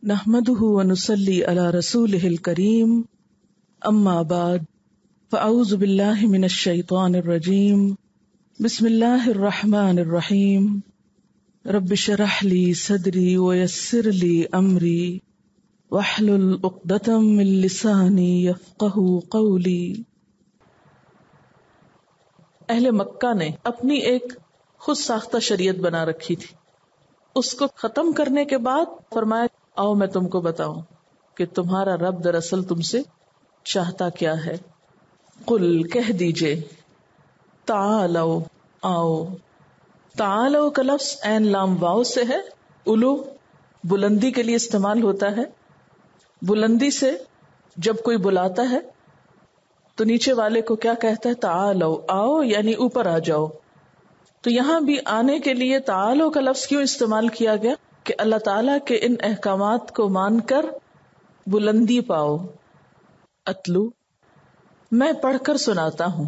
نحمده ونصلي على رسوله الكريم اما بعد فاعوذ بالله من الشيطان الرجيم بسم الله الرحمن الرحيم رب اشرح لي صدري ويسر لي امري واحلل عقدة من لساني يفقهوا قولي۔ اہل مکہ نے اپنی ایک خود ساختہ شریعت بنا رکھی تھی، اس کو ختم کرنے کے بعد فرمایا آؤ میں تم کو بتاؤں کہ تمہارا رب دراصل تم سے چاہتا کیا ہے۔ قل کہہ دیجئے، تعالو آؤ، تعالو کا لفظ عین لام واو سے ہے، علو بلندی کے لیے استعمال ہوتا ہے۔ بلندی سے جب کوئی بلاتا ہے تو نیچے والے کو کیا کہتا ہے؟ تعالو، آؤ یعنی اوپر آ جاؤ۔ تو یہاں بھی آنے کے لیے تعالو کا لفظ کیوں استعمال کیا گیا؟ کہ اللہ تعالیٰ کے ان احکامات کو مان کر بلندی پاؤ۔ اتلو، میں پڑھ کر سناتا ہوں،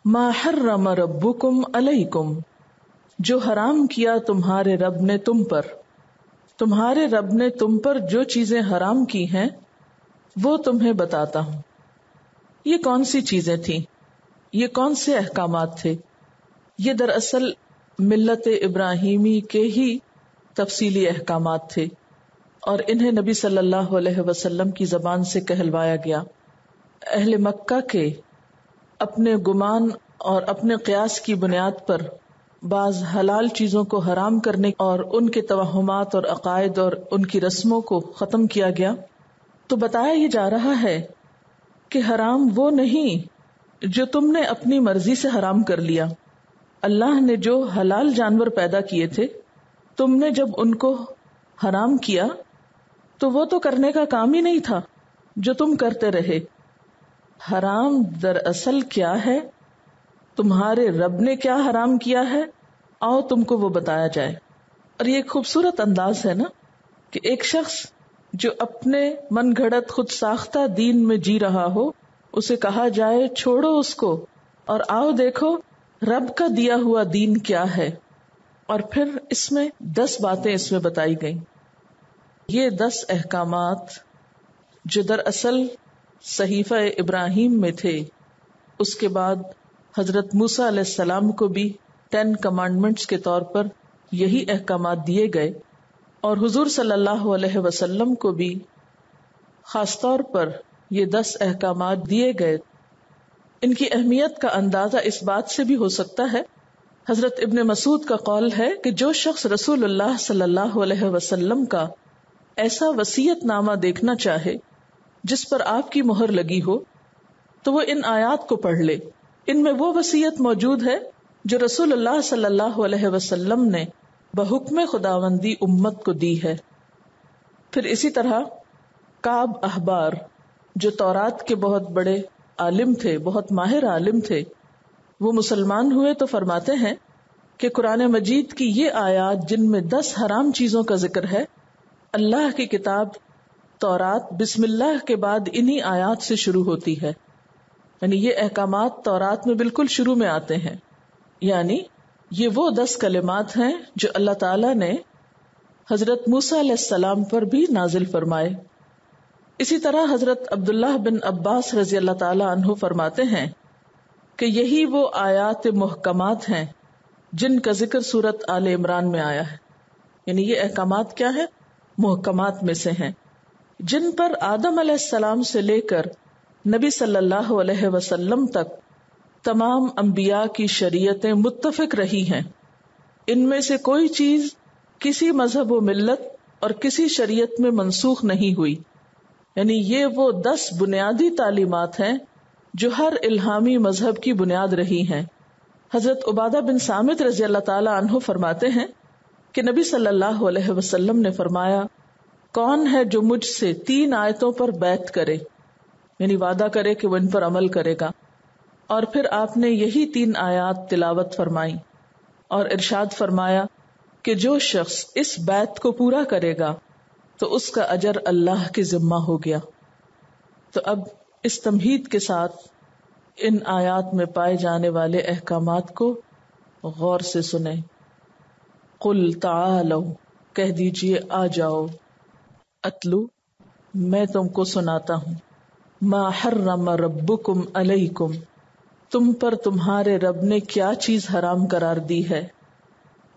ما حرم ربکم علیکم، جو حرام کیا تمہارے رب نے تم پر، تمہارے رب نے تم پر جو چیزیں حرام کی ہیں وہ تمہیں بتاتا ہوں۔ یہ کون سی چیزیں تھیں؟ یہ کون سے احکامات تھے؟ یہ دراصل ملت ابراہیمی کے ہی تفصیلی احکامات تھے، اور انہیں نبی صلی اللہ علیہ وسلم کی زبان سے کہلوایا گیا۔ اہل مکہ کے اپنے گمان اور اپنے قیاس کی بنیاد پر بعض حلال چیزوں کو حرام کرنے اور ان کے توہمات اور عقائد اور ان کی رسموں کو ختم کیا گیا۔ تو بتایا یہ جا رہا ہے کہ حرام وہ نہیں جو تم نے اپنی مرضی سے حرام کر لیا۔ اللہ نے جو حلال جانور پیدا کیے تھے، تم نے جب ان کو حرام کیا تو وہ تو کرنے کا کام ہی نہیں تھا جو تم کرتے رہے۔ حرام دراصل کیا ہے، تمہارے رب نے کیا حرام کیا ہے، آؤ تم کو وہ بتایا جائے۔ اور یہ ایک خوبصورت انداز ہے نا، کہ ایک شخص جو اپنے من گھڑت خود ساختہ دین میں جی رہا ہو، اسے کہا جائے چھوڑو اس کو اور آؤ دیکھو رب کا دیا ہوا دین کیا ہے۔ اور پھر اس میں 10 باتیں اس میں بتائی گئیں۔ یہ 10 احکامات جو دراصل صحیفہ ابراہیم میں تھے، اس کے بعد حضرت موسیٰ علیہ السلام کو بھی 10 کمانڈمنٹس کے طور پر یہی احکامات دیے گئے، اور حضور صلی اللہ علیہ وسلم کو بھی خاص طور پر یہ 10 احکامات دیے گئے۔ ان کی اہمیت کا اندازہ اس بات سے بھی ہو سکتا ہے، حضرت ابن مسعود کا قول ہے کہ جو شخص رسول اللہ صلی اللہ علیہ وسلم کا ایسا وصیت نامہ دیکھنا چاہے جس پر آپ کی مہر لگی ہو تو وہ ان آیات کو پڑھ لے۔ ان میں وہ وصیت موجود ہے جو رسول اللہ صلی اللہ علیہ وسلم نے بحکم خداوندی امت کو دی ہے۔ پھر اسی طرح کعب احبار جو تورات کے بہت بڑے عالم تھے، بہت ماہر عالم تھے، وہ مسلمان ہوئے تو فرماتے ہیں کہ قرآن مجید کی یہ آیات جن میں 10 حرام چیزوں کا ذکر ہے، اللہ کی کتاب تورات بسم اللہ کے بعد انہی آیات سے شروع ہوتی ہے۔ یعنی یہ احکامات تورات میں بالکل شروع میں آتے ہیں، یعنی یہ وہ 10 کلمات ہیں جو اللہ تعالیٰ نے حضرت موسیٰ علیہ السلام پر بھی نازل فرمائے۔ اسی طرح حضرت عبداللہ بن عباس رضی اللہ تعالیٰ عنہ فرماتے ہیں کہ یہی وہ آیات محکمات ہیں جن کا ذکر سورت آل عمران میں آیا ہے۔ یعنی یہ احکامات کیا ہے؟ محکمات میں سے ہیں، جن پر آدم علیہ السلام سے لے کر نبی صلی اللہ علیہ وسلم تک تمام انبیاء کی شریعتیں متفق رہی ہیں۔ ان میں سے کوئی چیز کسی مذہب و ملت اور کسی شریعت میں منسوخ نہیں ہوئی۔ یعنی یہ وہ 10 بنیادی تعلیمات ہیں جو ہر الہامی مذہب کی بنیاد رہی ہیں۔ حضرت عبادہ بن صامت رضی اللہ تعالی عنہ فرماتے ہیں کہ نبی صلی اللہ علیہ وسلم نے فرمایا، کون ہے جو مجھ سے 3 آیتوں پر بیعت کرے، یعنی وعدہ کرے کہ وہ ان پر عمل کرے گا۔ اور پھر آپ نے یہی 3 آیات تلاوت فرمائی اور ارشاد فرمایا کہ جو شخص اس بیعت کو پورا کرے گا تو اس کا اجر اللہ کے ذمہ ہو گیا۔ تو اب اس تمہید کے ساتھ ان آیات میں پائے جانے والے احکامات کو غور سے سنیں۔ قل تعالوا، کہہ دیجئے آ جاؤ، اتلو میں تم کو سناتا ہوں، ما حرم ربکم علیکم تم پر تمہارے رب نے کیا چیز حرام قرار دی ہے۔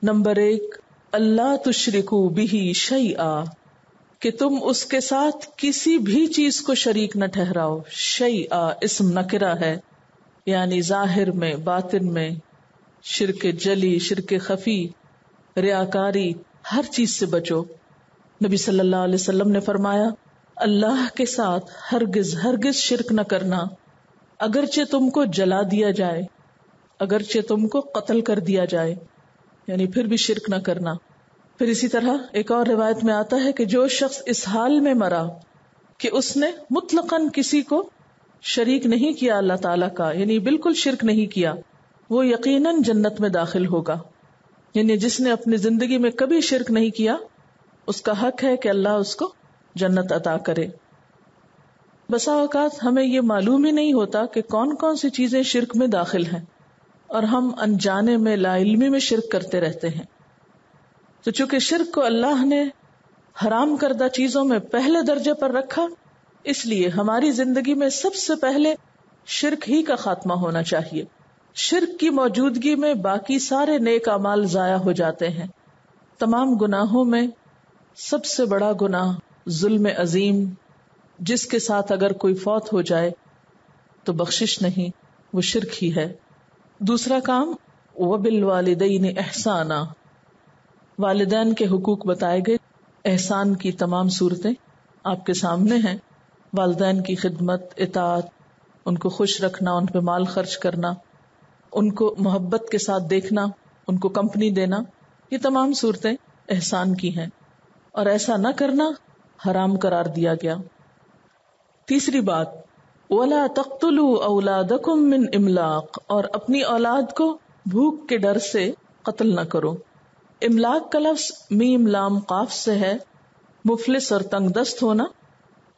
نمبر 1 اللہ تشرکو بہ شیئا کہ تم اس کے ساتھ کسی بھی چیز کو شریک نہ ٹھہراؤ۔ شیئا اسم نکرہ ہے، یعنی ظاہر میں باطن میں، شرک جلی شرک خفی ریاکاری ہر چیز سے بچو۔ نبی صلی اللہ علیہ وسلم نے فرمایا اللہ کے ساتھ ہرگز ہرگز شرک نہ کرنا، اگرچہ تم کو جلا دیا جائے، اگرچہ تم کو قتل کر دیا جائے، یعنی پھر بھی شرک نہ کرنا۔ پھر اسی طرح ایک اور روایت میں آتا ہے کہ جو شخص اس حال میں مرا کہ اس نے مطلقاً کسی کو شریک نہیں کیا اللہ تعالیٰ کا، یعنی بالکل شرک نہیں کیا، وہ یقیناً جنت میں داخل ہوگا۔ یعنی جس نے اپنی زندگی میں کبھی شرک نہیں کیا اس کا حق ہے کہ اللہ اس کو جنت عطا کرے۔ بسا اوقات ہمیں یہ معلوم ہی نہیں ہوتا کہ کون کون سی چیزیں شرک میں داخل ہیں، اور ہم انجانے میں لا علمی میں شرک کرتے رہتے ہیں۔ تو چونکہ شرک کو اللہ نے حرام کردہ چیزوں میں پہلے درجے پر رکھا، اس لیے ہماری زندگی میں سب سے پہلے شرک ہی کا خاتمہ ہونا چاہیے۔ شرک کی موجودگی میں باقی سارے نیک اعمال ضائع ہو جاتے ہیں۔ تمام گناہوں میں سب سے بڑا گناہ ظلم عظیم، جس کے ساتھ اگر کوئی فوت ہو جائے تو بخشش نہیں، وہ شرک ہی ہے۔ دوسرا کام وبالوالدین احسانا، والدین کے حقوق بتائے گئے۔ احسان کی تمام صورتیں آپ کے سامنے ہیں۔ والدین کی خدمت، اطاعت، ان کو خوش رکھنا، ان پہ مال خرچ کرنا، ان کو محبت کے ساتھ دیکھنا، ان کو کمپنی دینا، یہ تمام صورتیں احسان کی ہیں، اور ایسا نہ کرنا حرام قرار دیا گیا۔ تیسری بات وَلَا تَقْتُلُوا أَوْلَادَكُمْ مِنْ إِمْلَاقٍ، اور اپنی اولاد کو بھوک کے ڈر سے قتل نہ کرو۔ املاق کا لفظ میم لام قاف سے ہے، مفلس اور تنگ دست ہونا۔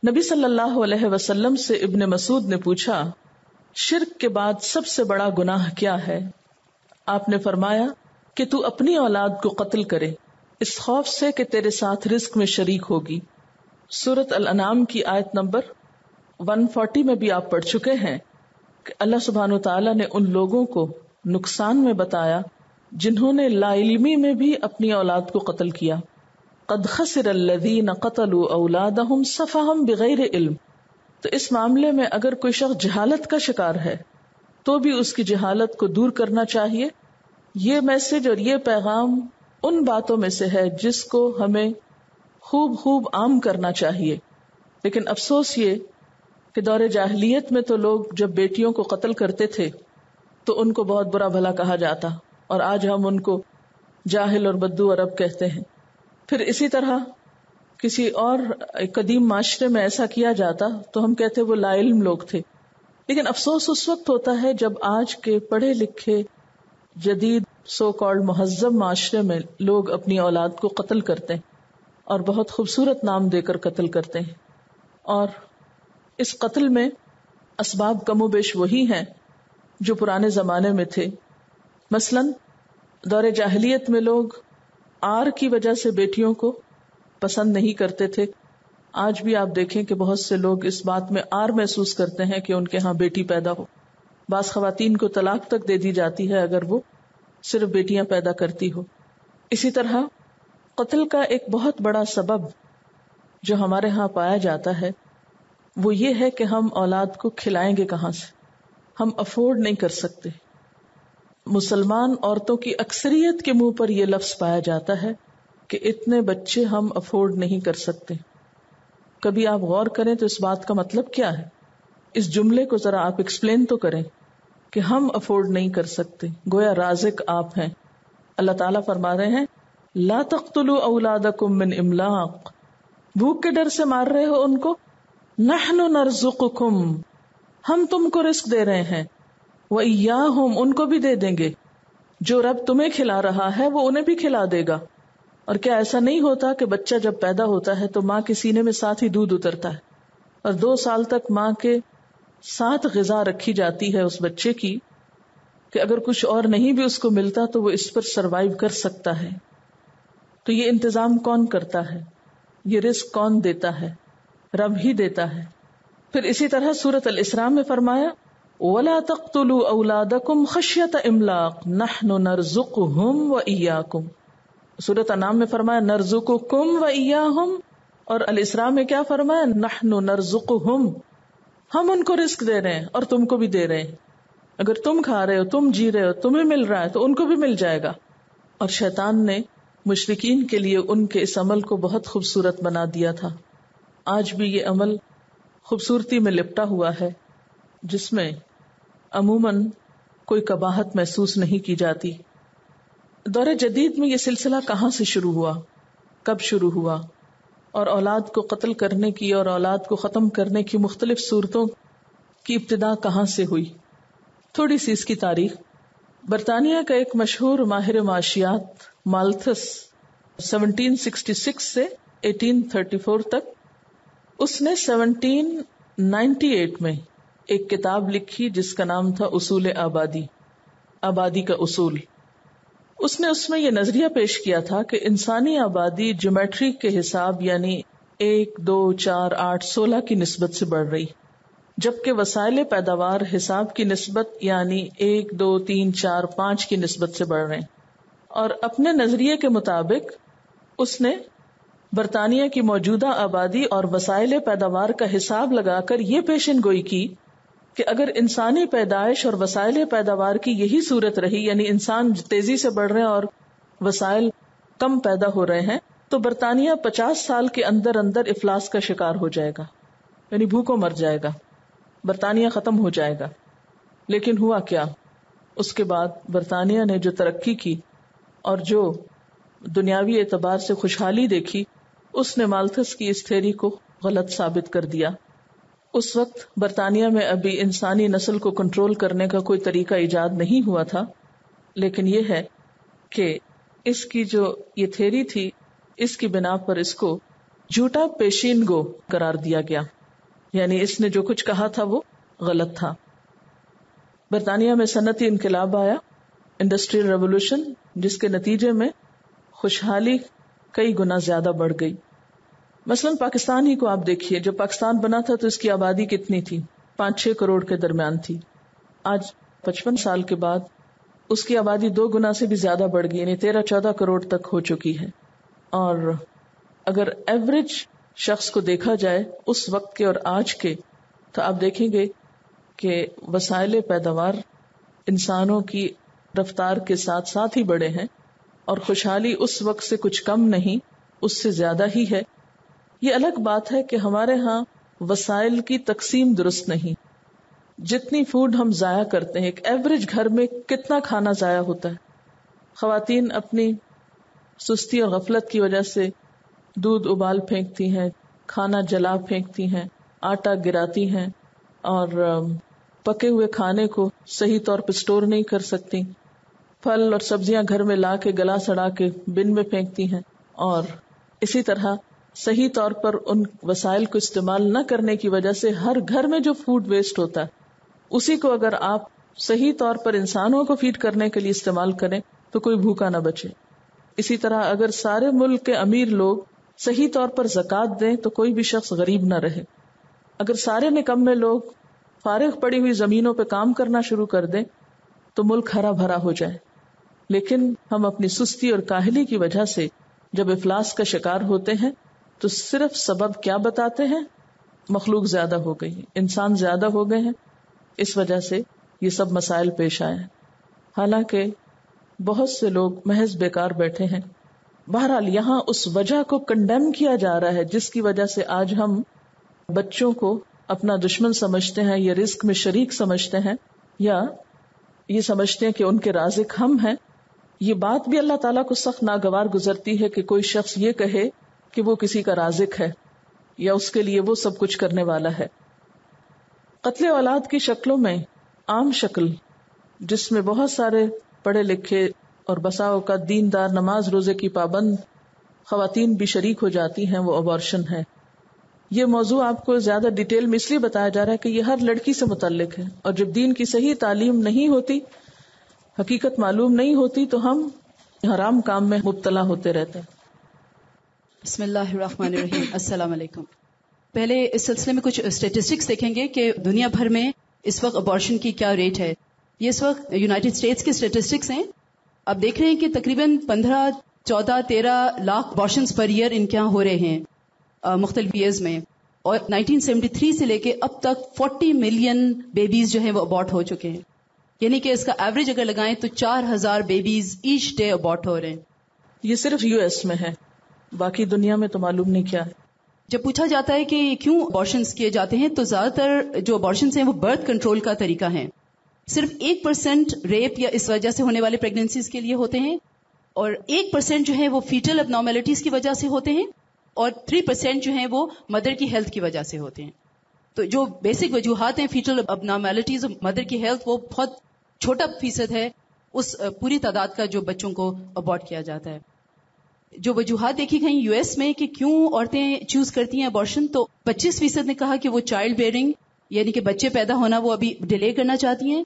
نبی صلی اللہ علیہ وسلم سے ابن مسعود نے پوچھا شرک کے بعد سب سے بڑا گناہ کیا ہے؟ آپ نے فرمایا کہ تو اپنی اولاد کو قتل کرے اس خوف سے کہ تیرے ساتھ رزق میں شریک ہوگی۔ سورۃ الانعام کی آیت نمبر 140 میں بھی آپ پڑھ چکے ہیں کہ اللہ سبحانہ وتعالی نے ان لوگوں کو نقصان میں بتایا جنہوں نے لا علمی میں بھی اپنی اولاد کو قتل کیا۔ قد خسر الذین قتلوا اولادہم سفہم بغیر علم، تو اس معاملے میں اگر کوئی شخص جہالت کا شکار ہے تو بھی اس کی جہالت کو دور کرنا چاہیے۔ یہ میسج اور یہ پیغام ان باتوں میں سے ہے جس کو ہمیں خوب عام کرنا چاہیے۔ لیکن افسوس یہ کہ دور جاہلیت میں تو لوگ جب بیٹیوں کو قتل کرتے تھے تو ان کو بہت برا بھلا کہا جاتا، اور آج ہم ان کو جاہل اور بدو عرب کہتے ہیں۔ پھر اسی طرح کسی اور قدیم معاشرے میں ایسا کیا جاتا تو ہم کہتے وہ لا علم لوگ تھے۔ لیکن افسوس اس وقت ہوتا ہے جب آج کے پڑھے لکھے جدید سو کالڈ مہذب معاشرے میں لوگ اپنی اولاد کو قتل کرتے ہیں، اور بہت خوبصورت نام دے کر قتل کرتے ہیں، اور اس قتل میں اسباب کم و بیش وہی ہیں جو پرانے زمانے میں تھے۔ مثلا دور جاہلیت میں لوگ آر کی وجہ سے بیٹیوں کو پسند نہیں کرتے تھے۔ آج بھی آپ دیکھیں کہ بہت سے لوگ اس بات میں آر محسوس کرتے ہیں کہ ان کے ہاں بیٹی پیدا ہو۔ بعض خواتین کو طلاق تک دے دی جاتی ہے اگر وہ صرف بیٹیاں پیدا کرتی ہو۔ اسی طرح قتل کا ایک بہت بڑا سبب جو ہمارے ہاں پایا جاتا ہے وہ یہ ہے کہ ہم اولاد کو کھلائیں گے کہاں سے، ہم افورڈ نہیں کر سکتے۔ مسلمان عورتوں کی اکثریت کے منہ پر یہ لفظ پایا جاتا ہے کہ اتنے بچے ہم افورڈ نہیں کر سکتے۔ کبھی آپ غور کریں تو اس بات کا مطلب کیا ہے؟ اس جملے کو ذرا آپ ایکسپلین تو کریں کہ ہم افورڈ نہیں کر سکتے، گویا رازق آپ ہیں۔ اللہ تعالیٰ فرما رہے ہیں لا تقتلوا اولادکم من املاق، بھوک کے ڈر سے مار رہے ہو ان کو، نحن نرزقکم، ہم تم کو رزق دے رہے ہیں، وإیاہم، ان کو بھی دے دیں گے، جو رب تمہیں کھلا رہا ہے وہ انہیں بھی کھلا دے گا۔ اور کیا ایسا نہیں ہوتا کہ بچہ جب پیدا ہوتا ہے تو ماں کے سینے میں ساتھ ہی دودھ اترتا ہے، اور 2 سال تک ماں کے ساتھ غذا رکھی جاتی ہے اس بچے کی کہ اگر کچھ اور نہیں بھی اس کو ملتا تو وہ اس پر سروائیو کر سکتا ہے۔ تو یہ انتظام کون کرتا ہے؟ یہ رزق کون دیتا ہے؟ رب ہی دیتا ہے. پھر اسی طرح سورۃ الاسراء میں فرمایا وَلَا تَقْتُلُوا أَوْلَادَكُمْ خَشْيَةَ إِمْلَاقٍ نَحْنُ نَرْزُقُهُمْ وَإِيَّاكُمْ. سورۃ انعام میں فرمایا نَرْزُقُكُمْ وَإِيَّاهُمْ، اور الاسراء میں کیا فرمایا نَحْنُ نَرْزُقُهُمْ، ہم ان کو رزق دے رہے ہیں اور تم کو بھی دے رہے ہیں. اگر تم کھا رہے ہو، تم جی رہے ہو، تمہیں مل رہا ہے تو ان کو بھی مل جائے گا. اور شیطان نے مشرکین کے لیے ان کے اس عمل کو بہت خوبصورت بنا دیا تھا. آج بھی یہ عمل خوبصورتی میں لپٹا ہوا ہے، جس میں عموماً کوئی قباحت محسوس نہیں کی جاتی. دور جدید میں یہ سلسلہ کہاں سے شروع ہوا، کب شروع ہوا، اور اولاد کو قتل کرنے کی اور اولاد کو ختم کرنے کی مختلف صورتوں کی ابتدا کہاں سے ہوئی؟ تھوڑی سی اس کی تاریخ. برطانیہ کا ایک مشہور ماہر معاشیات مالتھس 1766 سے 1834 تک، اس نے 1798 میں ایک کتاب لکھی جس کا نام تھا اصول آبادی، آبادی کا اصول. اس نے یہ نظریہ پیش کیا تھا کہ انسانی آبادی جیومیٹری کے حساب یعنی 1 2 4 8 16 کی نسبت سے بڑھ رہی، جبکہ وسائل پیداوار حساب کی نسبت یعنی 1 2 3 4 5 کی نسبت سے بڑھ رہے ہیں. اور اپنے نظریے کے مطابق اس نے برطانیہ کی موجودہ آبادی اور وسائل پیداوار کا حساب لگا کر یہ پیشن گوئی کی کہ اگر انسانی پیدائش اور وسائل پیداوار کی یہی صورت رہی، یعنی انسان تیزی سے بڑھ رہے ہیں اور وسائل کم پیدا ہو رہے ہیں، تو برطانیہ 50 سال کے اندر اندر افلاس کا شکار ہو جائے گا، یعنی بھوکوں مر جائے گا، برطانیہ ختم ہو جائے گا. لیکن ہوا کیا؟ اس کے بعد برطانیہ نے جو ترقی کی اور جو دنیاوی اعتبار سے خوشحالی دیکھی، اس نے مالتھس کی اس تھیوری کو غلط ثابت کر دیا. اس وقت برطانیہ میں ابھی انسانی نسل کو کنٹرول کرنے کا کوئی طریقہ ایجاد نہیں ہوا تھا، لیکن یہ ہے کہ اس کی جو یہ تھیوری تھی، اس کی بنا پر اس کو جھوٹا پیشین گو قرار دیا گیا، یعنی اس نے جو کچھ کہا تھا وہ غلط تھا. برطانیہ میں صنعتی انقلاب آیا، انڈسٹریل ریولوشن، جس کے نتیجے میں خوشحالی کئی گنا زیادہ بڑھ گئی. مثلا پاکستان ہی کو آپ دیکھیے، جب پاکستان بنا تھا تو اس کی آبادی کتنی تھی؟ 5-6 کروڑ کے درمیان تھی. آج 55 سال کے بعد اس کی آبادی 2 گنا سے بھی زیادہ بڑھ گئی، یعنی 13-14 کروڑ تک ہو چکی ہے. اور اگر ایوریج شخص کو دیکھا جائے اس وقت کے اور آج کے، تو آپ دیکھیں گے کہ وسائل پیداوار انسانوں کی رفتار کے ساتھ ساتھ ہی بڑھے ہیں، اور خوشحالی اس وقت سے کچھ کم نہیں، اس سے زیادہ ہی ہے. یہ الگ بات ہے کہ ہمارے ہاں وسائل کی تقسیم درست نہیں. جتنی فوڈ ہم ضائع کرتے ہیں، ایک ایوریج گھر میں کتنا کھانا ضائع ہوتا ہے. خواتین اپنی سستی اور غفلت کی وجہ سے دودھ ابال پھینکتی ہیں، کھانا جلا پھینکتی ہیں، آٹا گراتی ہیں، اور پکے ہوئے کھانے کو صحیح طور پہ سٹور نہیں کر سکتی. پھل اور سبزیاں گھر میں لا کے گلا سڑا کے بن میں پھینکتی ہیں، اور اسی طرح صحیح طور پر ان وسائل کو استعمال نہ کرنے کی وجہ سے ہر گھر میں جو فوڈ ویسٹ ہوتا ہے، اسی کو اگر آپ صحیح طور پر انسانوں کو فیڈ کرنے کے لیے استعمال کریں تو کوئی بھوکا نہ بچے. اسی طرح اگر سارے ملک کے امیر لوگ صحیح طور پر زکوٰۃ دیں تو کوئی بھی شخص غریب نہ رہے. اگر سارے نکمے لوگ فارغ پڑی ہوئی زمینوں پہ کام کرنا شروع کر دیں تو ملک ہرا بھرا ہو جائے. لیکن ہم اپنی سستی اور کاہلی کی وجہ سے جب افلاس کا شکار ہوتے ہیں تو صرف سبب کیا بتاتے ہیں؟ مخلوق زیادہ ہو گئی، انسان زیادہ ہو گئے ہیں، اس وجہ سے یہ سب مسائل پیش آئے ہیں. حالانکہ بہت سے لوگ محض بیکار بیٹھے ہیں. بہرحال یہاں اس وجہ کو کنڈیم کیا جا رہا ہے جس کی وجہ سے آج ہم بچوں کو اپنا دشمن سمجھتے ہیں، یا رزق میں شریک سمجھتے ہیں، یا یہ سمجھتے ہیں کہ ان کے رازق ہم ہیں. یہ بات بھی اللہ تعالیٰ کو سخت ناگوار گزرتی ہے کہ کوئی شخص یہ کہے کہ وہ کسی کا رازق ہے یا اس کے لیے وہ سب کچھ کرنے والا ہے. قتل اولاد کی شکلوں میں عام شکل جس میں بہت سارے پڑھے لکھے اور بسا اوقات دیندار نماز روزے کی پابند خواتین بھی شریک ہو جاتی ہیں، وہ ابارشن ہے. یہ موضوع آپ کو زیادہ ڈیٹیل میں اس لیے بتایا جا رہا ہے کہ یہ ہر لڑکی سے متعلق ہے، اور جب دین کی صحیح تعلیم نہیں ہوتی، حقیقت معلوم نہیں ہوتی، تو ہم حرام کام میں مبتلا ہوتے رہتے ہیں. بسم اللہ الرحمن الرحیم. السلام علیکم. پہلے اس سلسلے میں کچھ اسٹیٹسٹکس دیکھیں گے کہ دنیا بھر میں اس وقت ابارشن کی کیا ریٹ ہے. یہ اس وقت یونائٹڈ اسٹیٹس کے اسٹیٹسٹکس ہیں. آپ دیکھ رہے ہیں کہ تقریباً 14 لاکھ ابارشنز پر ایئر ان کے یہاں ہو رہے ہیں مختلف ایئرز میں, اور 1973 سے لے کے اب تک 40 ملین بیبیز جو ہیں وہ ابارٹ ہو چکے ہیں. یعنی کہ اس کا ایوریج اگر لگائیں تو 4000 بیبیز ایچ ڈے ابارٹ ہو رہے ہیں. یہ صرف یو ایس میں ہے, باقی دنیا میں تو معلوم نہیں کیا ہے. جب پوچھا جاتا ہے کہ کیوں ابارشنز کیے جاتے ہیں تو زیادہ تر جو ابارشنز ہیں وہ برتھ کنٹرول کا طریقہ ہیں. صرف 1% ریپ یا اس وجہ سے ہونے والے پریگننسیز کے لیے ہوتے ہیں, اور 1% جو ہے وہ فیٹل اب نارمیلٹیز کی وجہ سے ہوتے ہیں, اور 3% جو ہیں وہ مدر کی ہیلتھ کی وجہ سے ہوتے ہیں. تو جو بیسک وجوہات ہیں فیٹل اب نارمیلٹیز اور مدر کی ہیلتھ, وہ بہت چھوٹا فیصد ہے اس پوری تعداد کا جو بچوں کو ابارٹ کیا جاتا ہے. جو وجوہات دیکھی گئی یو ایس میں کہ کیوں عورتیں چوز کرتی ہیں ابارشن, تو 25% نے کہا کہ وہ چائلڈ بیئرنگ یعنی کہ بچے پیدا ہونا وہ ابھی ڈیلے کرنا چاہتی ہیں.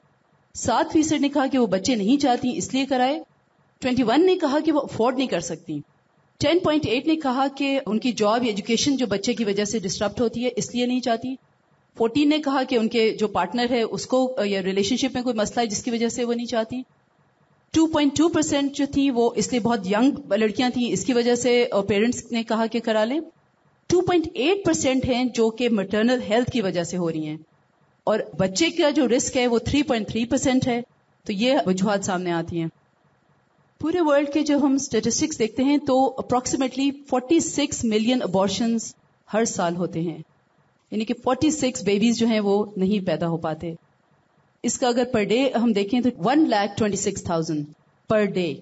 7% نے کہا کہ وہ بچے نہیں چاہتی اس لیے کرائے. 21 نے کہا کہ وہ افورڈ نہیں کر سکتی. 10.8 نے کہا کہ ان کی جاب یا ایجوکیشن جو بچے کی وجہ سے ڈسٹرپٹ ہوتی ہے اس لیے نہیں چاہتی. 14 نے کہا کہ ان کے جو پارٹنر ہے اس کو یا ریلیشن شپ میں کوئی مسئلہ ہے جس کی وجہ سے وہ نہیں چاہتی. 2.2% جو تھی وہ اس لیے بہت ینگ لڑکیاں تھیں اس کی وجہ سے پیرنٹس نے کہا کہ کرا لیں. 2.8% ہیں جو کہ مٹرنل ہیلتھ کی وجہ سے ہو رہی ہیں, اور بچے کا جو رسک ہے وہ 3.3% ہے. تو یہ وجوہات سامنے آتی ہیں. پورے ورلڈ کے جب ہم اسٹیٹسٹکس دیکھتے ہیں تو اپروکسیمیٹلی 46 ملین ابارشنز ہر سال ہوتے ہیں, یعنی کہ 46 بیبیز جو ہیں وہ نہیں پیدا ہو پاتے. اس کا اگر پر ڈے ہم دیکھیں تو 1,26,000 پر ڈے.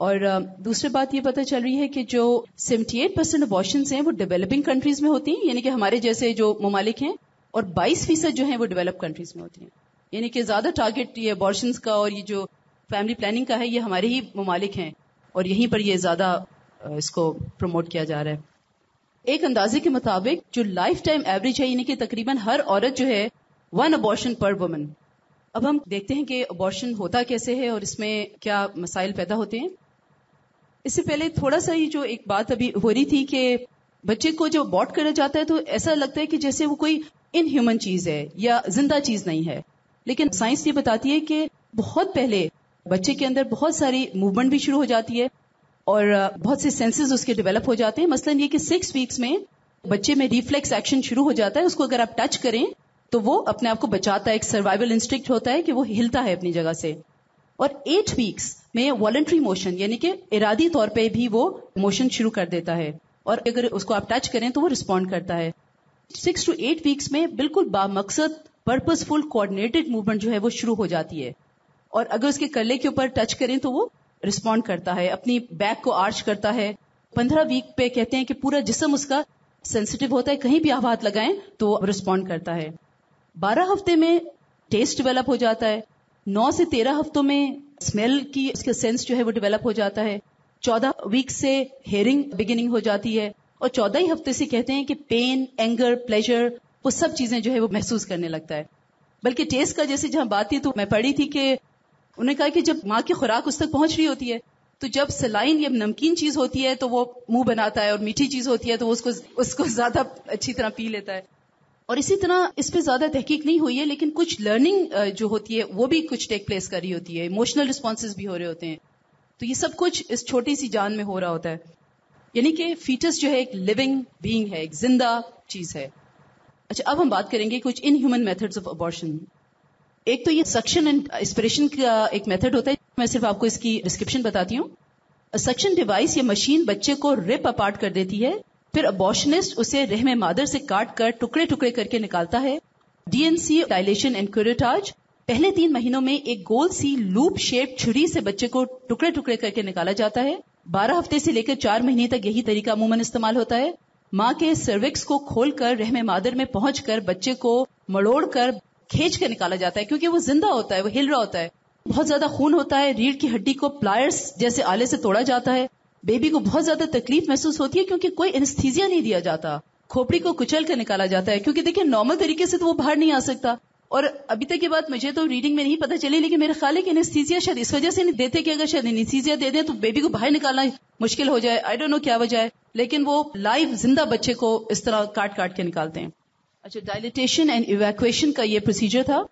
اور دوسری بات یہ پتہ چل رہی ہے کہ جو 78% ابارشنز ہیں وہ ڈیولپنگ کنٹریز میں ہوتی ہیں, یعنی کہ ہمارے جیسے جو ممالک ہیں, اور 22% جو ہیں وہ ڈیولپ کنٹریز میں ہوتی ہیں. یعنی کہ زیادہ ٹارگٹ یہ ابارشنز کا اور یہ جو فیملی پلاننگ کا ہے یہ ہمارے ہی ممالک ہیں, اور یہیں پر یہ زیادہ اس کو پروموٹ کیا جا رہا ہے. ایک اندازے کے مطابق جو لائف ٹائم ایوریج ہے یعنی کہ تقریباً ہر عورت جو ہے 1 ابارشن پر وومن. اب ہم دیکھتے ہیں کہ ابارشن ہوتا کیسے ہے اور اس میں کیا مسائل پیدا ہوتے ہیں. اس سے پہلے تھوڑا سا یہ جو ایک بات ابھی ہو رہی تھی کہ بچے کو جب ابارٹ کرا جاتا ہے تو ایسا لگتا ہے کہ جیسے وہ کوئی ان ہیومن چیز ہے یا زندہ چیز نہیں ہے, لیکن سائنس یہ بتاتی ہے کہ بہت پہلے بچے کے اندر بہت ساری موومنٹ بھی شروع ہو جاتی ہے اور بہت سے سینسز اس کے ڈیولپ ہو جاتے ہیں. مثلاً یہ کہ 6 ویکس میں بچے میں ریفلیکس ایکشن شروع ہو جاتا ہے, اس کو اگر آپ ٹچ کریں تو وہ اپنے آپ کو بچاتا ہے, ایک سروائیول انسٹنکٹ ہوتا ہے کہ وہ ہلتا ہے اپنی جگہ سے. اور 8 ویکس میں والنٹری موشن یعنی کہ ارادی طور پہ بھی وہ موشن شروع کر دیتا ہے, اور اگر اس کو آپ ٹچ کریں تو وہ رسپونڈ کرتا ہے. 6 to 8 ویکس میں بالکل بامقصد پرپز فل کوآرڈینیٹڈ موومنٹ جو ہے وہ شروع ہو جاتی ہے, اور اگر اس کے کلے کے اوپر ٹچ کریں تو وہ رسپونڈ کرتا ہے, اپنی بیک کو آرچ کرتا ہے. 15 ویک پہ کہتے ہیں کہ پورا جسم اس کا سینسیٹیو ہوتا ہے, کہیں بھی آپ ہاتھ لگائیں تو وہ رسپونڈ کرتا ہے. 12 ہفتے میں ٹیسٹ ڈیولپ ہو جاتا ہے. 9 سے 13 ہفتوں میں اسمیل کی اس کا سینس جو ہے وہ ڈیولپ ہو جاتا ہے. 14 ویک سے ہیئرنگ بگننگ ہو جاتی ہے, اور 14 ہی ہفتے سے کہتے ہیں کہ پین, اینگر, پلیجر وہ سب چیزیں جو ہے وہ محسوس کرنے لگتا ہے. بلکہ ٹیسٹ کا جیسے جہاں بات تھی تو میں پڑھی تھی کہ انہوں نے کہا کہ جب ماں کی خوراک اس تک پہنچ رہی ہوتی ہے تو جب سلائن یا نمکین چیز ہوتی ہے تو وہ منہ بناتا ہے, اور میٹھی چیز ہوتی ہے تو وہ اس کو زیادہ اچھی طرح پی لیتا ہے. اور اسی طرح اس پہ زیادہ تحقیق نہیں ہوئی ہے, لیکن کچھ لرننگ جو ہوتی ہے وہ بھی کچھ ٹیک پلیس کر رہی ہوتی ہے, ایموشنل رسپانسز بھی ہو رہے ہوتے ہیں. تو یہ سب کچھ اس چھوٹی سی جان میں ہو رہا ہوتا ہے. یعنی کہ فیٹس جو ہے ایک لیونگ بینگ ہے, ایک زندہ چیز ہے. اچھا, اب ہم بات کریں گے کچھ in human methods of abortion. ایک تو یہ سکشن اینڈ اسپریشن کا ایک میتھڈ ہوتا ہے, میں صرف آپ کو اس کی ڈسکرپشن بتاتی ہوں. سکشن ڈیوائس یا مشین بچے کو رپ اپارٹ کر دیتی ہے, پھر ابارشنسٹ اسے رحم مادر سے کاٹ کر ٹکڑے ٹکڑے کر کے نکالتا ہے. D N C dilation and curettage, پہلے 3 مہینوں میں ایک گول سی لوپ شیپ چھری سے بچے کو ٹکڑے ٹکڑے کر کے نکالا جاتا ہے. 12 ہفتے سے لے کر 4 مہینے تک یہی طریقہ عموماً استعمال ہوتا ہے. ماں کے سروکس کو کھول کر رحم مادر میں پہنچ کر بچے کو مڑوڑ کر کھینچ کر نکالا جاتا ہے, کیونکہ وہ زندہ ہوتا ہے, وہ ہل رہا ہوتا ہے. بہت زیادہ خون ہوتا ہے, ریڑھ کی ہڈی کو پلائرس جیسے آلے سے توڑا جاتا ہے. بیبی کو بہت زیادہ تکلیف محسوس ہوتی ہے کیونکہ کوئی انستھیزیا نہیں دیا جاتا. کھوپڑی کو کچل کر نکالا جاتا ہے, کیونکہ دیکھیں نارمل طریقے سے تو وہ باہر نہیں آ سکتا. اور ابھی تک یہ بات مجھے تو ریڈنگ میں نہیں پتہ چلی, لیکن میرے خیال ہے کہ انستھیزیا شاید اس وجہ سے نہیں دیتے کہ اگر شاید انستھیزیا دے دیں تو بیبی کو باہر نکالنا مشکل ہو جائے. آئی ڈونٹ نو کیا وجہ ہے. لیکن وہ لائیو زندہ بچے کو اس طرح کاٹ کاٹ کے نکالتے ہیں. اچھا، ڈائلیٹیشن اینڈ ایویکویشن کا یہ پروسیجر تھا.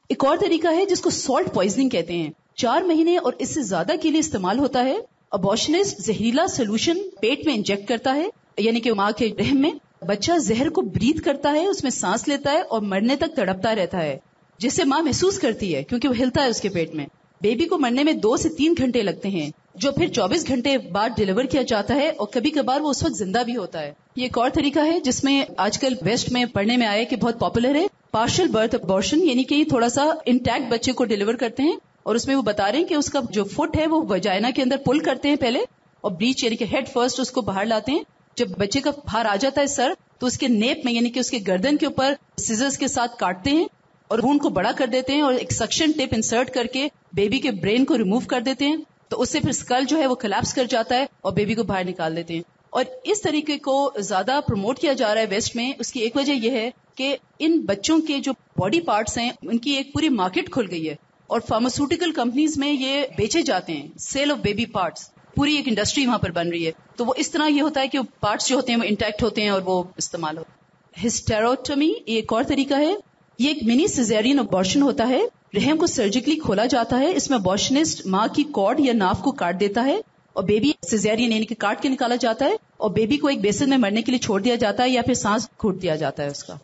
ایک اور طریقہ ہے جس کو سالٹ پوائزننگ کہتے ہیں. 4 مہینے اور اس سے زیادہ کے لیے استعمال ہوتا ہے. ابارشنسٹ زہریلا سولوشن پیٹ میں انجیکٹ کرتا ہے، یعنی کہ ماں کے رحم میں. بچہ زہر کو بریتھ کرتا ہے، اس میں سانس لیتا ہے اور مرنے تک تڑپتا رہتا ہے، جس سے ماں محسوس کرتی ہے کیونکہ وہ ہلتا ہے اس کے پیٹ میں. بیبی کو مرنے میں 2 سے 3 گھنٹے لگتے ہیں، جو پھر 24 گھنٹے بعد ڈیلیور کیا جاتا ہے، اور کبھی کبھار وہ اس وقت زندہ بھی ہوتا ہے. یہ ایک اور طریقہ ہے جس میں آج کل ویسٹ میں پڑھنے میں آئے کہ بہت پاپولر ہے، پارشل برتھ ابارشن، یعنی کہ تھوڑا سا انٹیکٹ بچے کو ڈیلیور کرتے ہیں اور اس میں وہ بتا رہے ہیں کہ اس کا جو فٹ ہے وہ وجائنا کے اندر پل کرتے ہیں پہلے، اور بریچ یعنی کہ ہیڈ فرسٹ اس کو باہر لاتے ہیں. جب بچے کا باہر آ جاتا ہے سر، تو اس کے نیپ میں یعنی کہ اس کے گردن کے اوپر سیزرز کے ساتھ کاٹتے ہیں اور خون کو بڑا کر دیتے ہیں اور ایک سکشن ٹیپ انسرٹ کر کے بیبی کے برین کو ریموو کر دیتے ہیں. تو اس سے پھر اسکل جو ہے وہ کلیپس کر جاتا ہے اور بیبی کو باہر نکال دیتے ہیں. اور اس طریقے کو زیادہ پروموٹ کیا جا رہا ہے ویسٹ میں. اس کی ایک وجہ یہ ہے کہ ان بچوں کے جو باڈی پارٹس ہیں ان کی ایک پوری مارکیٹ کھل گئی ہے اور فارماسیوٹیکل کمپنیز میں یہ بیچے جاتے ہیں. سیل آف بیبی پارٹس، پوری ایک انڈسٹری وہاں پر بن رہی ہے. تو وہ اس طرح یہ ہوتا ہے کہ پارٹس جو ہوتے ہیں وہ انٹیکٹ ہوتے ہیں اور وہ استعمال ہوتے ہیں. ہسٹیروٹمی ایک اور طریقہ ہے. یہ ایک منی سیزیرین ابارشن ہوتا ہے. رحم کو سرجیکلی کھولا جاتا ہے. اس میں ابارشنسٹ ماں کی کارڈ یا ناف کو کاٹ دیتا ہے اور بیبی سیزیرین یعنی کہ کاٹ کے نکالا جاتا ہے اور بیبی کو ایک بیسن میں مرنے کے لیے چھوڑ دیا جاتا ہے یا پھر سانس گھوٹ دیا جاتا ہے اس کا.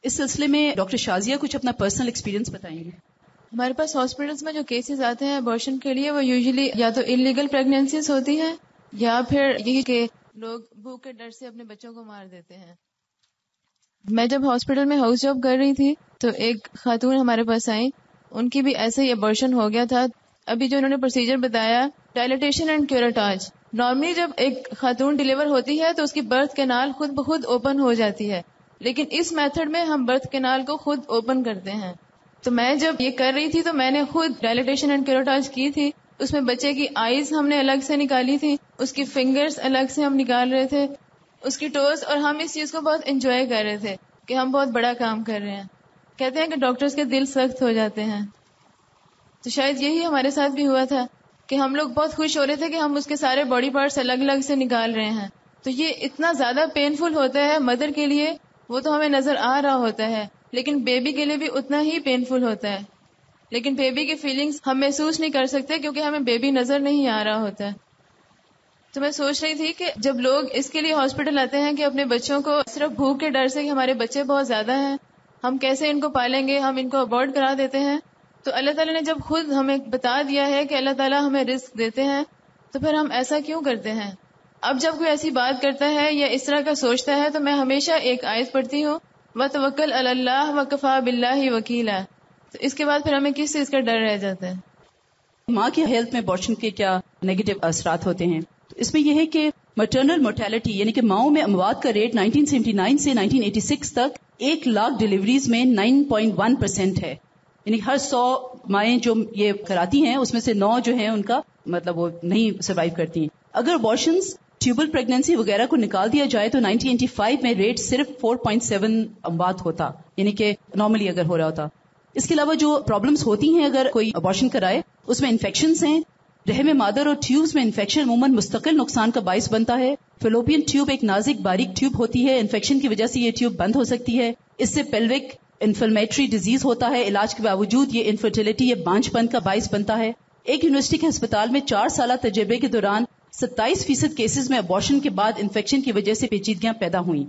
اس سلسلے میں ڈاکٹر شازیہ کچھ اپنا پرسنل ایکسپیرینس بتائیں گے. ہمارے پاس ہاسپٹلس میں جو کیسز آتے ہیں ابارشن کے لیے، وہ یوزلی یا تو انلیگل پریگنینسیز ہوتی ہیں یا پھر یہی کہ لوگ بھوک کے ڈر سے اپنے بچوں کو مار دیتے ہیں. میں جب ہاسپٹل میں ہاؤس جاب کر رہی تھی تو ایک خاتون ہمارے پاس آئی، ان کی بھی ایسے ہی ابارشن ہو گیا تھا. ابھی جو انہوں نے پروسیجر بتایا، ڈائلیٹیشن اینڈ کیوریٹاج. نارملی جب ایک خاتون ڈیلیور ہوتی ہے تو اس کی برتھ کینال خود بخود اوپن ہو جاتی ہے، لیکن اس میتھڈ میں ہم برتھ کینال کو خود اوپن کرتے ہیں. تو میں جب یہ کر رہی تھی تو میں نے خود ڈائلیٹیشن اینڈ کیوریٹاج کی تھی. اس میں بچے کی آئیز ہم نے الگ سے نکالی تھی، اس کی فنگرز الگ سے ہم نکال رہے تھے، اس کی ٹوز، اور ہم اس چیز کو بہت انجوائے کر رہے تھے کہ ہم بہت بڑا کام کر رہے ہیں. کہتے ہیں کہ ڈاکٹرز کے دل سخت ہو جاتے ہیں، تو شاید یہی ہمارے ساتھ بھی ہوا تھا کہ ہم لوگ بہت خوش ہو رہے تھے کہ ہم اس کے سارے باڈی پارٹس الگ الگ سے نکال رہے ہیں. تو یہ اتنا زیادہ پینفل ہوتا ہے مدر کے لیے، وہ تو ہمیں نظر آ رہا ہوتا ہے، لیکن بیبی کے لیے بھی اتنا ہی پینفل ہوتا ہے. لیکن بیبی کی فیلنگز ہم محسوس نہیں کر سکتے کیونکہ ہمیں بیبی نظر نہیں آ رہا ہوتا ہے. تو میں سوچ رہی تھی کہ جب لوگ اس کے لیے ہاسپٹل آتے ہیں کہ اپنے بچوں کو صرف بھوک کے ڈر سے کہ ہمارے بچے بہت زیادہ ہیں، ہم کیسے ان کو پالیں گے، ہم ان کو ابورٹ کرا دیتے ہیں. تو اللہ تعالیٰ نے جب خود ہمیں بتا دیا ہے کہ اللہ تعالیٰ ہمیں رزق دیتے ہیں، تو پھر ہم ایسا کیوں کرتے ہیں؟ اب جب کوئی ایسی بات کرتا ہے یا اس طرح کا سوچتا ہے تو میں ہمیشہ ایک آیت پڑھتی ہوں، وَتَوَكَّلْ عَلَى اللَّهِ وَكَفَى بِاللَّهِ وَكِيلًا. تو اس کے بعد پھر ہمیں کس چیز کا ڈر رہ جاتا ہے؟ ماں کی ہیلتھ میں ابارشن کے کیا نیگیٹو اثرات ہوتے ہیں؟ تو اس میں یہ ہے کہ مٹرنل مورٹیلٹی یعنی کہ ماؤں میں اموات کا ریٹ 1979 سے 1986 تک 1,00,000 ڈیلیوریز میں 9.1% ہے. یعنی ہر 100 مائیں جو یہ کراتی ہیں اس میں سے 9 جو ہیں ان کا مطلب وہ نہیں سروائیو کرتی ہیں. اگر ابارشنز ٹیوبل پریگنینسی وغیرہ کو نکال دیا جائے تو 1985 میں ریٹ صرف 4.7 اموات ہوتا، یعنی کہ نارملی اگر ہو رہا ہوتا. اس کے علاوہ جو پرابلمز ہوتی ہیں اگر کوئی ابارشن کرائے، اس میں انفیکشنز ہیں. رحم مادر اور ٹیوبز میں انفیکشن عموماً مستقل نقصان کا باعث بنتا ہے. فیلوپین ٹیوب ایک نازک باریک ٹیوب ہوتی ہے، انفیکشن کی وجہ سے یہ ٹیوب بند ہو سکتی ہے. اس سے پیلوک انفلمیٹری ڈیزیز ہوتا ہے. علاج کے باوجود یہ انفرٹیلٹی یا بانجھ پن کا باعث بنتا ہے. ایک یونیورسٹی کے ہسپتال میں 4 سالہ تجربے کے دوران 27% کیسز میں ابارشن کے بعد انفیکشن کی وجہ سے پیچیدگیاں پیدا ہوئیں.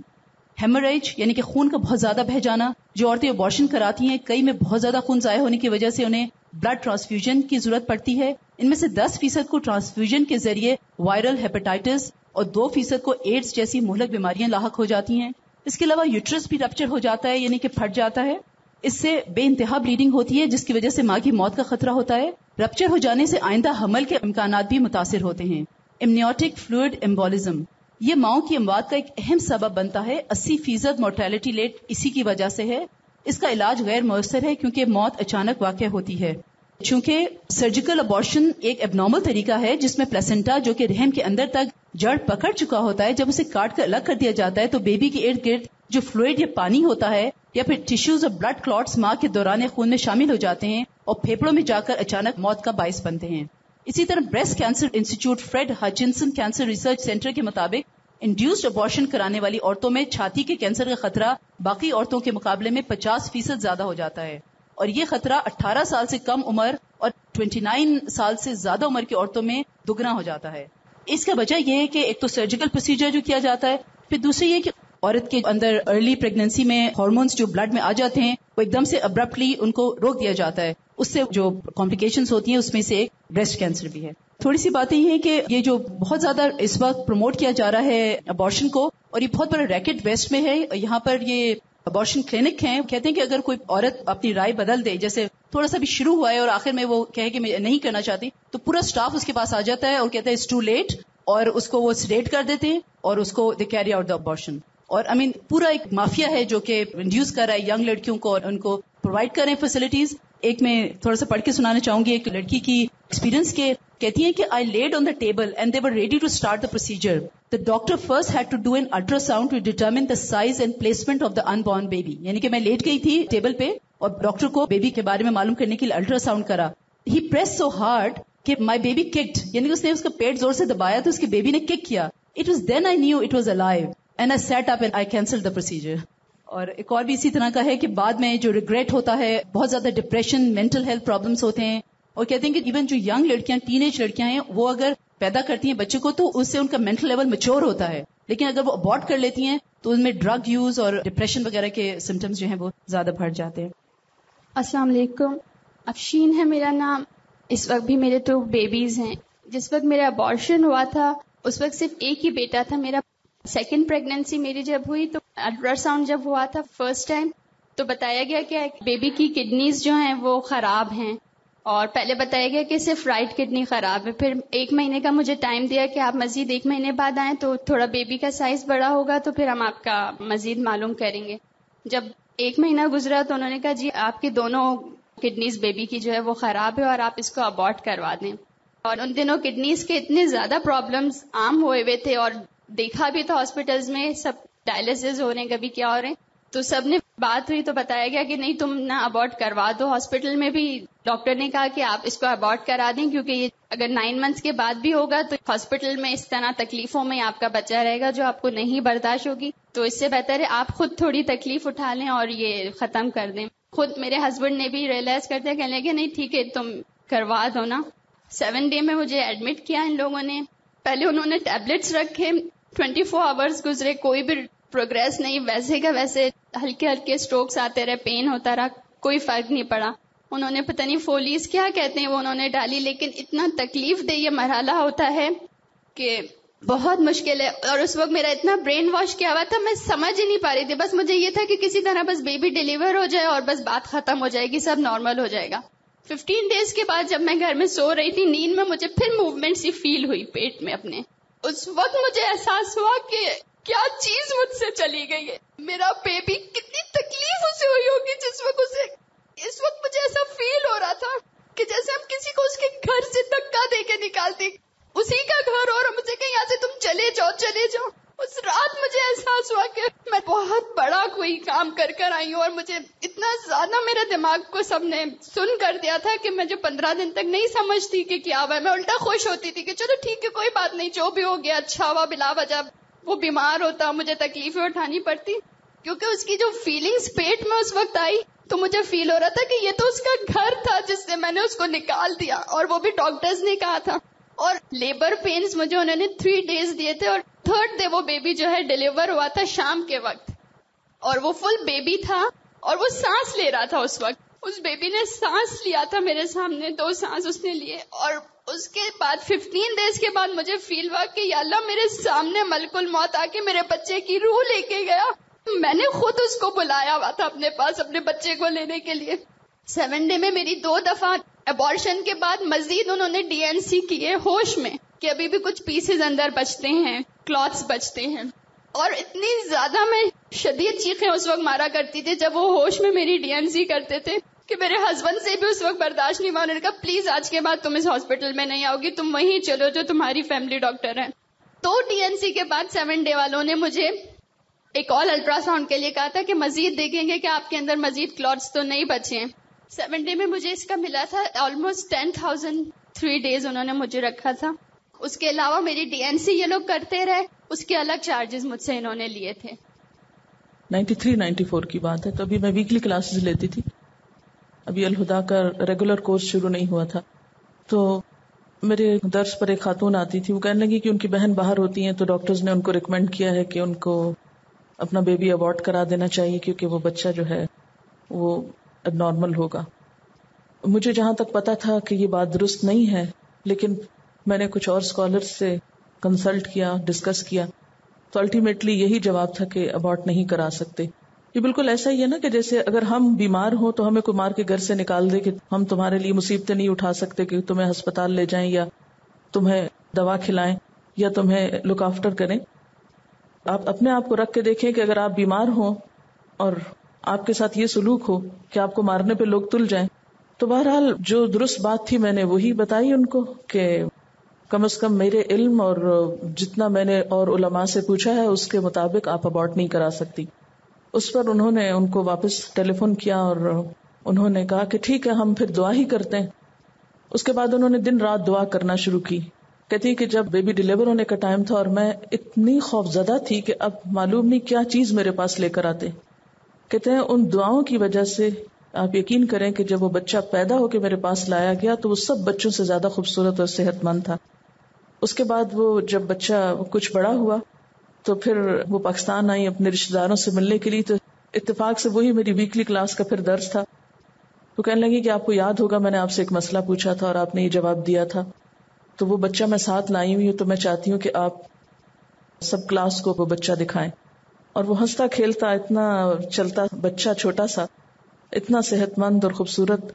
ہیموریج یعنی کہ خون کا بہت زیادہ بہہ جانا. جو عورتیں ابارشن کراتی ہیں کئی میں بہت زیادہ خون ضائع ہونے کی وجہ سے انہیں بلڈ ٹرانسفیوژن کی ضرورت پڑتی ہے. ان میں سے 10% کو ٹرانسفیوژن کے ذریعے وائرل ہیپاٹائٹس اور 2% کو ایڈز جیسی مہلک بیماریاں لاحق ہو جاتی ہیں. اس کے علاوہ یوٹرس بھی رپچر ہو جاتا ہے یعنی کہ پھٹ جاتا ہے. اس سے بے انتہا بلیڈنگ ہوتی ہے جس کی وجہ سے ماں کی موت کا خطرہ ہوتا ہے. رپچر ہو جانے سے آئندہ حمل کے امکانات بھی متاثر ہوتے ہیں. امنیوٹک فلوئڈ ایمبولزم یہ ماؤں کی اموات کا ایک اہم سبب بنتا ہے. 80% مورٹیلٹی ریٹ اسی کی وجہ سے ہے. اس کا علاج غیر مؤثر ہے کیونکہ موت اچانک واقع ہوتی ہے. چونکہ سرجیکل ابارشن ایک اب نارمل طریقہ ہے جس میں پلیسنٹا جو کہ رحم کے اندر تک جڑ پکڑ چکا ہوتا ہے، جب اسے کاٹ کر الگ کر دیا جاتا ہے تو بیبی کے ارد گرد جو فلوئڈ یا پانی ہوتا ہے یا پھر ٹیشوز اور بلڈ کلاٹس ماں کے دوران خون میں شامل ہو جاتے ہیں اور پھیپڑوں میں جا کر اچانک موت کا باعث بنتے ہیں. اسی طرح breast cancer institute Fred Hutchinson cancer research centre کے مطابق انڈیوسڈ ابارشن کرانے والی عورتوں میں چھاتی کے کینسر کا خطرہ باقی عورتوں کے مقابلے میں 50% زیادہ ہو جاتا ہے، اور یہ خطرہ 18 سال سے کم عمر اور 29 سال سے زیادہ عمر کی عورتوں میں دگنا ہو جاتا ہے. اس کا وجہ یہ ہے کہ ایک تو سرجیکل پروسیجر جو کیا جاتا ہے، پھر دوسری یہ کہ عورت کے اندر ارلی پریگننسی میں ہارمونز جو بلڈ میں آ جاتے ہیں وہ ایک دم سے ابرپٹلی ان کو روک دیا جاتا ہے، اس سے جو کمپلیکیشنز ہوتی ہیں اس میں سے ایک بریسٹ کینسر بھی ہے. تھوڑی سی باتیں یہ ہیں کہ یہ جو بہت زیادہ اس وقت پروموٹ کیا جا رہا ہے ابارشن کو، اور یہ بہت بڑا ریکٹ ویسٹ میں ہے. یہاں پر یہ ابارشن کلینک ہیں، کہتے ہیں کہ اگر کوئی عورت اپنی رائے بدل دے، جیسے تھوڑا سا بھی شروع ہوا ہے اور آخر میں وہ کہے کہ میں نہیں کرنا چاہتی، تو پورا سٹاف اس کے پاس آ جاتا ہے اور کہتا ہے اٹس ٹو لیٹ، اور اس کو وہ سیڈیٹ کر دیتے ہیں اور اس کو they carry out the abortion. اور پورا ایک مافیا ہے جو کہ انڈیوس کر رہا ہے ینگ لڑکیوں کو اور ان کو پرووائڈ کر رہے ہیں فیسلٹیز. ایک میں تھوڑا سا پڑھ کے سنانا چاہوں گی ایک لڑکی کی ایکسپیرینس کے. کہتی ہیں کہ I laid on the table and they were ready to start the procedure. The doctor first had to do an ultrasound to determine the size and placement of the unborn baby. یعنی کہ میں late گئی تھی table پہ اور doctor کو baby کے بارے میں معلوم کرنے کے لیے الٹرا ساؤنڈ کرا. ہی پریس سو ہارڈ کہ مائی بیبی ککڈ، یعنی کہ اس نے اس کا پیٹ زور سے دبایا تو اس کے بیبی نے کک کیا. It was then I knew it was alive and I sat up and I cancel the procedure. اور ایک اور بھی اسی طرح کا ہے کہ بعد میں جو ریگریٹ ہوتا ہے، بہت زیادہ ڈپریشن، مینٹل ہیلتھ پرابلمس ہوتے ہیں. اور کہتے ہیں کہ ایون جو ینگ لڑکیاں، ٹین ایج لڑکیاں ہیں، وہ اگر پیدا کرتی ہیں بچے کو تو اس سے ان کا مینٹل لیول میچور ہوتا ہے، لیکن اگر وہ ابورٹ کر لیتی ہیں تو ان میں ڈرگ یوز اور ڈپریشن وغیرہ کے سمٹمز جو ہیں وہ زیادہ بڑھ جاتے ہیں. السلام علیکم، افشین ہے میرا نام. اس وقت بھی میرے 2 بیبیز ہیں. جس وقت میرا ابارشن ہوا تھا اس وقت صرف ایک ہی بیٹا تھا میرا. سیکنڈ پریگننسی میری جب ہوئی تو الٹرا ساؤنڈ جب ہوا تھا فرسٹ ٹائم تو بتایا گیا کہ بیبی کی کڈنیز جو ہیں وہ خراب ہیں، اور پہلے بتایا گیا کہ صرف رائٹ کڈنی خراب ہے. پھر 1 مہینے کا مجھے ٹائم دیا کہ آپ مزید 1 مہینے بعد آئیں تو تھوڑا بیبی کا سائز بڑا ہوگا تو پھر ہم آپ کا مزید معلوم کریں گے. جب 1 مہینہ گزرا تو انہوں نے کہا جی آپ کی دونوں کڈنیز بیبی کی جو ہے وہ خراب ہے اور آپ اس کو ابورٹ کروا دیں. اور ان دنوں کڈنیز کے اتنے زیادہ پرابلمز عام ہوئے ہوئے تھے اور دیکھا بھی تھا ہاسپٹلز میں سب ڈائلسس ہو رہے ہیں، کبھی کیا ہو رہے ہیں. تو سب نے بات ہوئی تو بتایا گیا کہ نہیں تم نہ ابورٹ کروا دو. ہاسپٹل میں بھی ڈاکٹر نے کہا کہ آپ اس کو ابورٹ کرا دیں کیونکہ یہ اگر 9 منتھس کے بعد بھی ہوگا تو ہاسپٹل میں اس طرح تکلیفوں میں آپ کا بچہ رہے گا جو آپ کو نہیں برداشت ہوگی. تو اس سے بہتر ہے آپ خود تھوڑی تکلیف اٹھا لیں اور یہ ختم کر دیں. خود میرے ہسبینڈ نے بھی ریئلائز کرتے ہیں، کہنے لگے نہیں ٹھیک ہے تم کروا دو نا. 7 ڈے میں مجھے ایڈمٹ کیا ان لوگوں نے. پہلے انہوں نے ٹیبلٹس رکھے، 24 آورز گزرے، کوئی بھی پروگریس نہیں، ویسے کا ویسے ہلکے ہلکے سٹروکس آتے رہے، پین ہوتا رہا، کوئی فرق نہیں پڑا. انہوں نے پتہ نہیں فولیز کیا کہتے ہیں وہ انہوں نے ڈالی، لیکن اتنا تکلیف دہ یہ مرحلہ ہوتا ہے کہ بہت مشکل ہے. اور اس وقت میرا اتنا برین واش کیا ہوا تھا میں سمجھ ہی نہیں پا رہی تھی. بس مجھے یہ تھا کہ کسی طرح بس بیبی ڈیلیور ہو جائے اور بس بات ختم ہو جائے گی، سب نارمل ہو جائے گا. 15 ڈیز کے بعد جب میں گھر میں سو رہی تھی نیند میں مجھے پھر موومنٹ سی فیل ہوئی پیٹ میں اپنے. اس وقت مجھے احساس ہوا کہ کیا چیز مجھ سے چلی گئی ہے. میرا بیبی کتنی تکلیف اسے ہوئی ہوگی جس وقت اسے. اس وقت مجھے ایسا فیل ہو رہا تھا کہ جیسے ہم کسی کو اس کے گھر سے دھکا دے کے نکالتے، اسی کا گھر اور مجھے کہیں یہاں سے تم چلے جاؤ. اس رات مجھے احساس ہوا کہ میں بہت بڑا کوئی کام کر آئی ہوں، اور مجھے اتنا زیادہ میرے دماغ کو سب نے سن کر دیا تھا کہ میں جو 15 دن تک نہیں سمجھتی کہ کیا ہوا ہے. میں الٹا خوش ہوتی تھی کہ چلو ٹھیک ہے کوئی بات نہیں، جو بھی ہو گیا اچھا ہوا. بلا وجہ وہ بیمار ہوتا، مجھے تکلیفیں اٹھانی پڑتی، کیونکہ اس کی جو فیلنگز پیٹ میں اس وقت آئی تو مجھے فیل ہو رہا تھا کہ یہ تو اس کا گھر تھا جس سے میں نے اس کو نکال دیا، اور وہ بھی ڈاکٹرز نے کہا تھا. اور لیبر پینز مجھے انہوں نے 3 ڈیز دیے تھے، اور 3rd ڈے وہ بیبی جو ہے ڈیلیور ہوا تھا شام کے وقت، اور وہ فل بیبی تھا اور وہ سانس لے رہا تھا. اس وقت اس بیبی نے سانس لیا تھا میرے سامنے، 2 سانس اس نے لیے. اور اس کے بعد 15 ڈیز کے بعد مجھے فیل ہوا کہ یا اللہ میرے سامنے ملک الموت آ کے میرے بچے کی روح لے کے گیا. میں نے خود اس کو بلایا ہوا تھا اپنے پاس اپنے بچے کو لینے کے لیے. 7 ڈے میں میری 2 دفعہ ابارشن کے بعد مزید انہوں نے DNC کیے ہوش میں کہ ابھی بھی کچھ پیسز اندر بچتے ہیں، کلاتس بچتے ہیں. اور اتنی زیادہ میں شدید چیخیں اس وقت مارا کرتی تھی جب وہ ہوش میں میری DNC کرتے تھے کہ میرے ہسبینڈ سے بھی اس وقت برداشت نہیں ہوا. انہوں نے کہا پلیز آج کے بعد تم اس ہاسپٹل میں نہیں آؤ گی، تم وہیں چلو جو تمہاری فیملی ڈاکٹر ہیں. تو DNC کے بعد 7 ڈے والوں نے مجھے ایک اور الٹرا ساؤنڈ کے لیے کہا تھا کہ مزید دیکھیں گے کہ آپ کے اندر مزید کلاتس تو نہیں بچے ہیں. 7 ڈے میں مجھے اس کا ملا تھا آلموسٹ 10,000. 3 ڈیز انہوں نے مجھے رکھا تھا. اس کے علاوہ میری DNC یہ لوگ کرتے رہے, اس کے الگ چارجز مجھ سے انہوں نے لیے تھے. 93-94 کی بات ہے. تو ابھی میں ویکلی کلاسز لیتی تھی, ابھی الہدا کا ریگولر کورس شروع نہیں ہوا تھا. تو میرے درس پر ایک خاتون آتی تھی, وہ کہنے لگی کہ ان کی بہن باہر ہوتی ہیں تو ڈاکٹرز نے ان کو ریکمینڈ کیا ہے کہ ان کو اپنا بیبی ابارٹ کرا دینا چاہیے کیونکہ وہ بچہ جو ہے وہ اب نارمل ہوگا. مجھے جہاں تک پتا تھا کہ یہ بات درست نہیں ہے, لیکن میں نے کچھ اور اسکالرز سے کنسلٹ کیا, ڈسکس کیا, تو الٹیمیٹلی یہی جواب تھا کہ ابارٹ نہیں کرا سکتے. یہ بالکل ایسا ہی ہے نا کہ جیسے اگر ہم بیمار ہوں تو ہمیں کوئی مار کے گھر سے نکال دے کہ ہم تمہارے لیے مصیبتیں نہیں اٹھا سکتے کہ تمہیں ہسپتال لے جائیں یا تمہیں دوا کھلائیں یا تمہیں لک آفٹر کریں. آپ اپنے آپ کو رکھ کے دیکھیں کہ اگر آپ بیمار ہوں اور آپ کے ساتھ یہ سلوک ہو کہ آپ کو مارنے پہ لوگ تل جائیں. تو بہرحال جو درست بات تھی میں نے وہی بتائی ان کو کہ کم از کم میرے علم اور جتنا میں نے اور علماء سے پوچھا ہے اس کے مطابق آپ ابارٹ نہیں کرا سکتی. اس پر انہوں نے ان کو واپس ٹیلی فون کیا اور انہوں نے کہا کہ ٹھیک ہے ہم پھر دعا ہی کرتے ہیں. اس کے بعد انہوں نے دن رات دعا کرنا شروع کی. کہتی کہ جب بیبی ڈیلیور ہونے کا ٹائم تھا اور میں اتنی خوف زدہ تھی کہ اب معلوم نہیں کیا چیز میرے پاس لے کر آتے. کہتے ہیں ان دعاؤں کی وجہ سے آپ یقین کریں کہ جب وہ بچہ پیدا ہو کے میرے پاس لایا گیا تو وہ سب بچوں سے زیادہ خوبصورت اور صحت مند تھا. اس کے بعد وہ جب بچہ کچھ بڑا ہوا تو پھر وہ پاکستان آئی اپنے رشتے داروں سے ملنے کے لیے. تو اتفاق سے وہی میری ویکلی کلاس کا پھر درس تھا. تو کہنے لگی کہ آپ کو یاد ہوگا میں نے آپ سے ایک مسئلہ پوچھا تھا اور آپ نے یہ جواب دیا تھا, تو وہ بچہ میں ساتھ لائی ہوئی ہوں, تو میں چاہتی ہوں کہ آپ سب کلاس کو وہ بچہ دکھائیں. اور وہ ہنستا کھیلتا اتنا چلتا بچہ چھوٹا سا, اتنا صحت مند اور خوبصورت,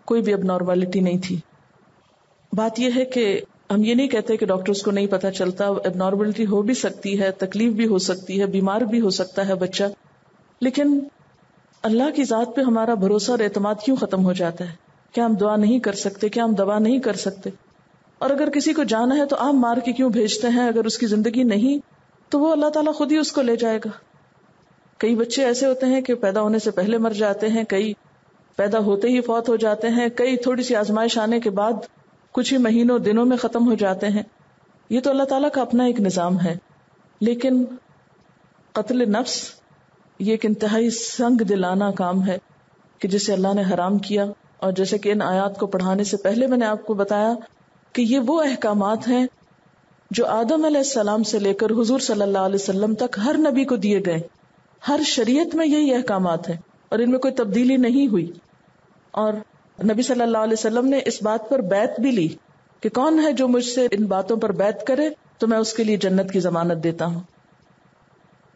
کوئی بھی اب نارملٹی نہیں تھی. بات یہ ہے کہ ہم یہ نہیں کہتے کہ ڈاکٹرز کو نہیں پتا چلتا, اب نارملٹی ہو بھی سکتی ہے, تکلیف بھی ہو سکتی ہے, بیمار بھی ہو سکتا ہے بچہ, لیکن اللہ کی ذات پہ ہمارا بھروسہ اور اعتماد کیوں ختم ہو جاتا ہے؟ کیا ہم دعا نہیں کر سکتے؟ کیا ہم دوا نہیں کر سکتے؟ اور اگر کسی کو جانا ہے تو آپ مار کے کیوں بھیجتے ہیں؟ اگر اس کی زندگی نہیں تو وہ اللہ تعالیٰ خود ہی اس کو لے جائے گا. کئی بچے ایسے ہوتے ہیں کہ پیدا ہونے سے پہلے مر جاتے ہیں, کئی پیدا ہوتے ہی فوت ہو جاتے ہیں, کئی تھوڑی سی آزمائش آنے کے بعد کچھ ہی مہینوں دنوں میں ختم ہو جاتے ہیں. یہ تو اللہ تعالیٰ کا اپنا ایک نظام ہے. لیکن قتل نفس یہ ایک انتہائی سنگ دلانہ کام ہے کہ جسے اللہ نے حرام کیا. اور جیسے کہ ان آیات کو پڑھانے سے پہلے میں نے آپ کو بتایا کہ یہ وہ احکامات ہیں جو آدم علیہ السلام سے لے کر حضور صلی اللہ علیہ وسلم تک ہر نبی کو دیے گئے. ہر شریعت میں یہی احکامات ہیں اور ان میں کوئی تبدیلی نہیں ہوئی. اور نبی صلی اللہ علیہ وسلم نے اس بات پر بیعت بھی لی کہ کون ہے جو مجھ سے ان باتوں پر بیعت کرے تو میں اس کے لیے جنت کی ضمانت دیتا ہوں.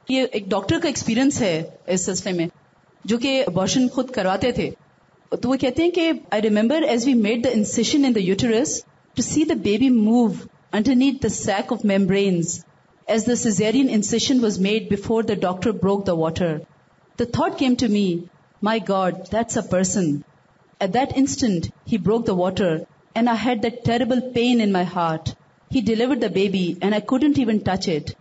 یہ ایک ڈاکٹر کا ایکسپیرینس ہے اس سلسلے میں, جو کہ ابارشن خود کرواتے تھے. تو وہ کہتے ہیں کہ I remember as we made the incision in the uterus to see the baby move underneath the sac of membranes as the cesarean incision was made before the doctor broke the water. The thought came to me, my God, that's a person. At that instant, he broke the water and I had that terrible pain in my heart. He delivered the baby and I couldn't even touch it.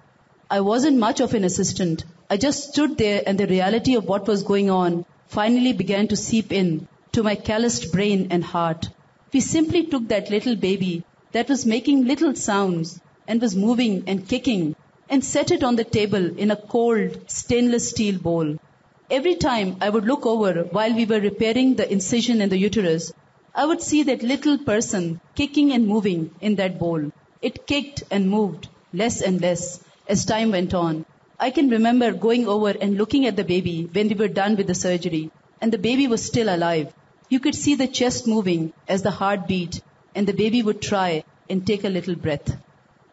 I wasn't much of an assistant. I just stood there and the reality of what was going on finally began to seep in to my calloused brain and heart. We simply took that little baby that was making little sounds and was moving and kicking and set it on the table in a cold stainless steel bowl. Every time I would look over while we were repairing the incision in the uterus, I would see that little person kicking and moving in that bowl. It kicked and moved less and less as time went on. I can remember going over and looking at the baby when we were done with the surgery, and the baby was still alive. You could see the chest moving as the heart beat, and the baby would try and take a little breath.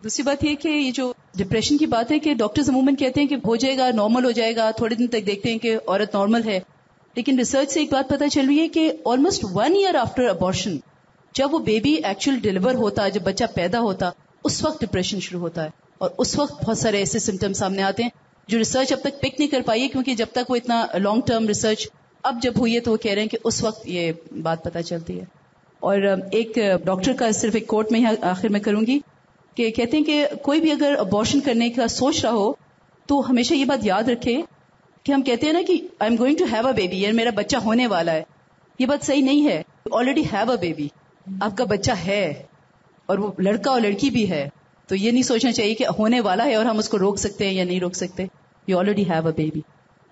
دوسری بات یہ کہ یہ جو depression کی بات ہے کہ ڈاکٹرز عموماً کہتے ہیں کہ ہو جائے گا, نارمل ہو جائے گا, تھوڑے دن تک دیکھتے ہیں کہ عورت نارمل ہے. لیکن ریسرچ سے ایک بات پتہ چل رہی ہے کہ آلموسٹ 1 year آفٹر ابارشن, جب وہ بیبی ایکچوئل ڈیلیور ہوتا, جب بچہ پیدا ہوتا, اس وقت ڈپریشن شروع ہوتا ہے. اور اس وقت بہت سارے ایسے سمٹم سامنے آتے ہیں جو ریسرچ اب تک پک نہیں کر پائی ہے, کیونکہ جب تک وہ اتنا لانگ ٹرم ریسرچ اب جب ہوئی ہے تو وہ کہہ رہے ہیں کہ اس وقت یہ بات پتہ چلتی ہے. اور ایک ڈاکٹر کا صرف ایک کوٹ میں آخر میں کروں گی کہ کہتے ہیں کہ کوئی بھی اگر ابارشن کرنے کا سوچ رہا ہو تو ہمیشہ یہ بات یاد رکھے کہ ہم کہتے ہیں نا کہ I am going to have a baby, یعنی میرا بچہ ہونے والا ہے. یہ بات صحیح نہیں ہے. آلریڈی ہیو اے بیبی, آپ کا بچہ ہے, اور وہ لڑکا اور لڑکی بھی ہے, تو یہ نہیں سوچنا چاہیے کہ ہونے والا ہے اور ہم اس کو روک سکتے ہیں یا نہیں روک سکتے. You already have a baby.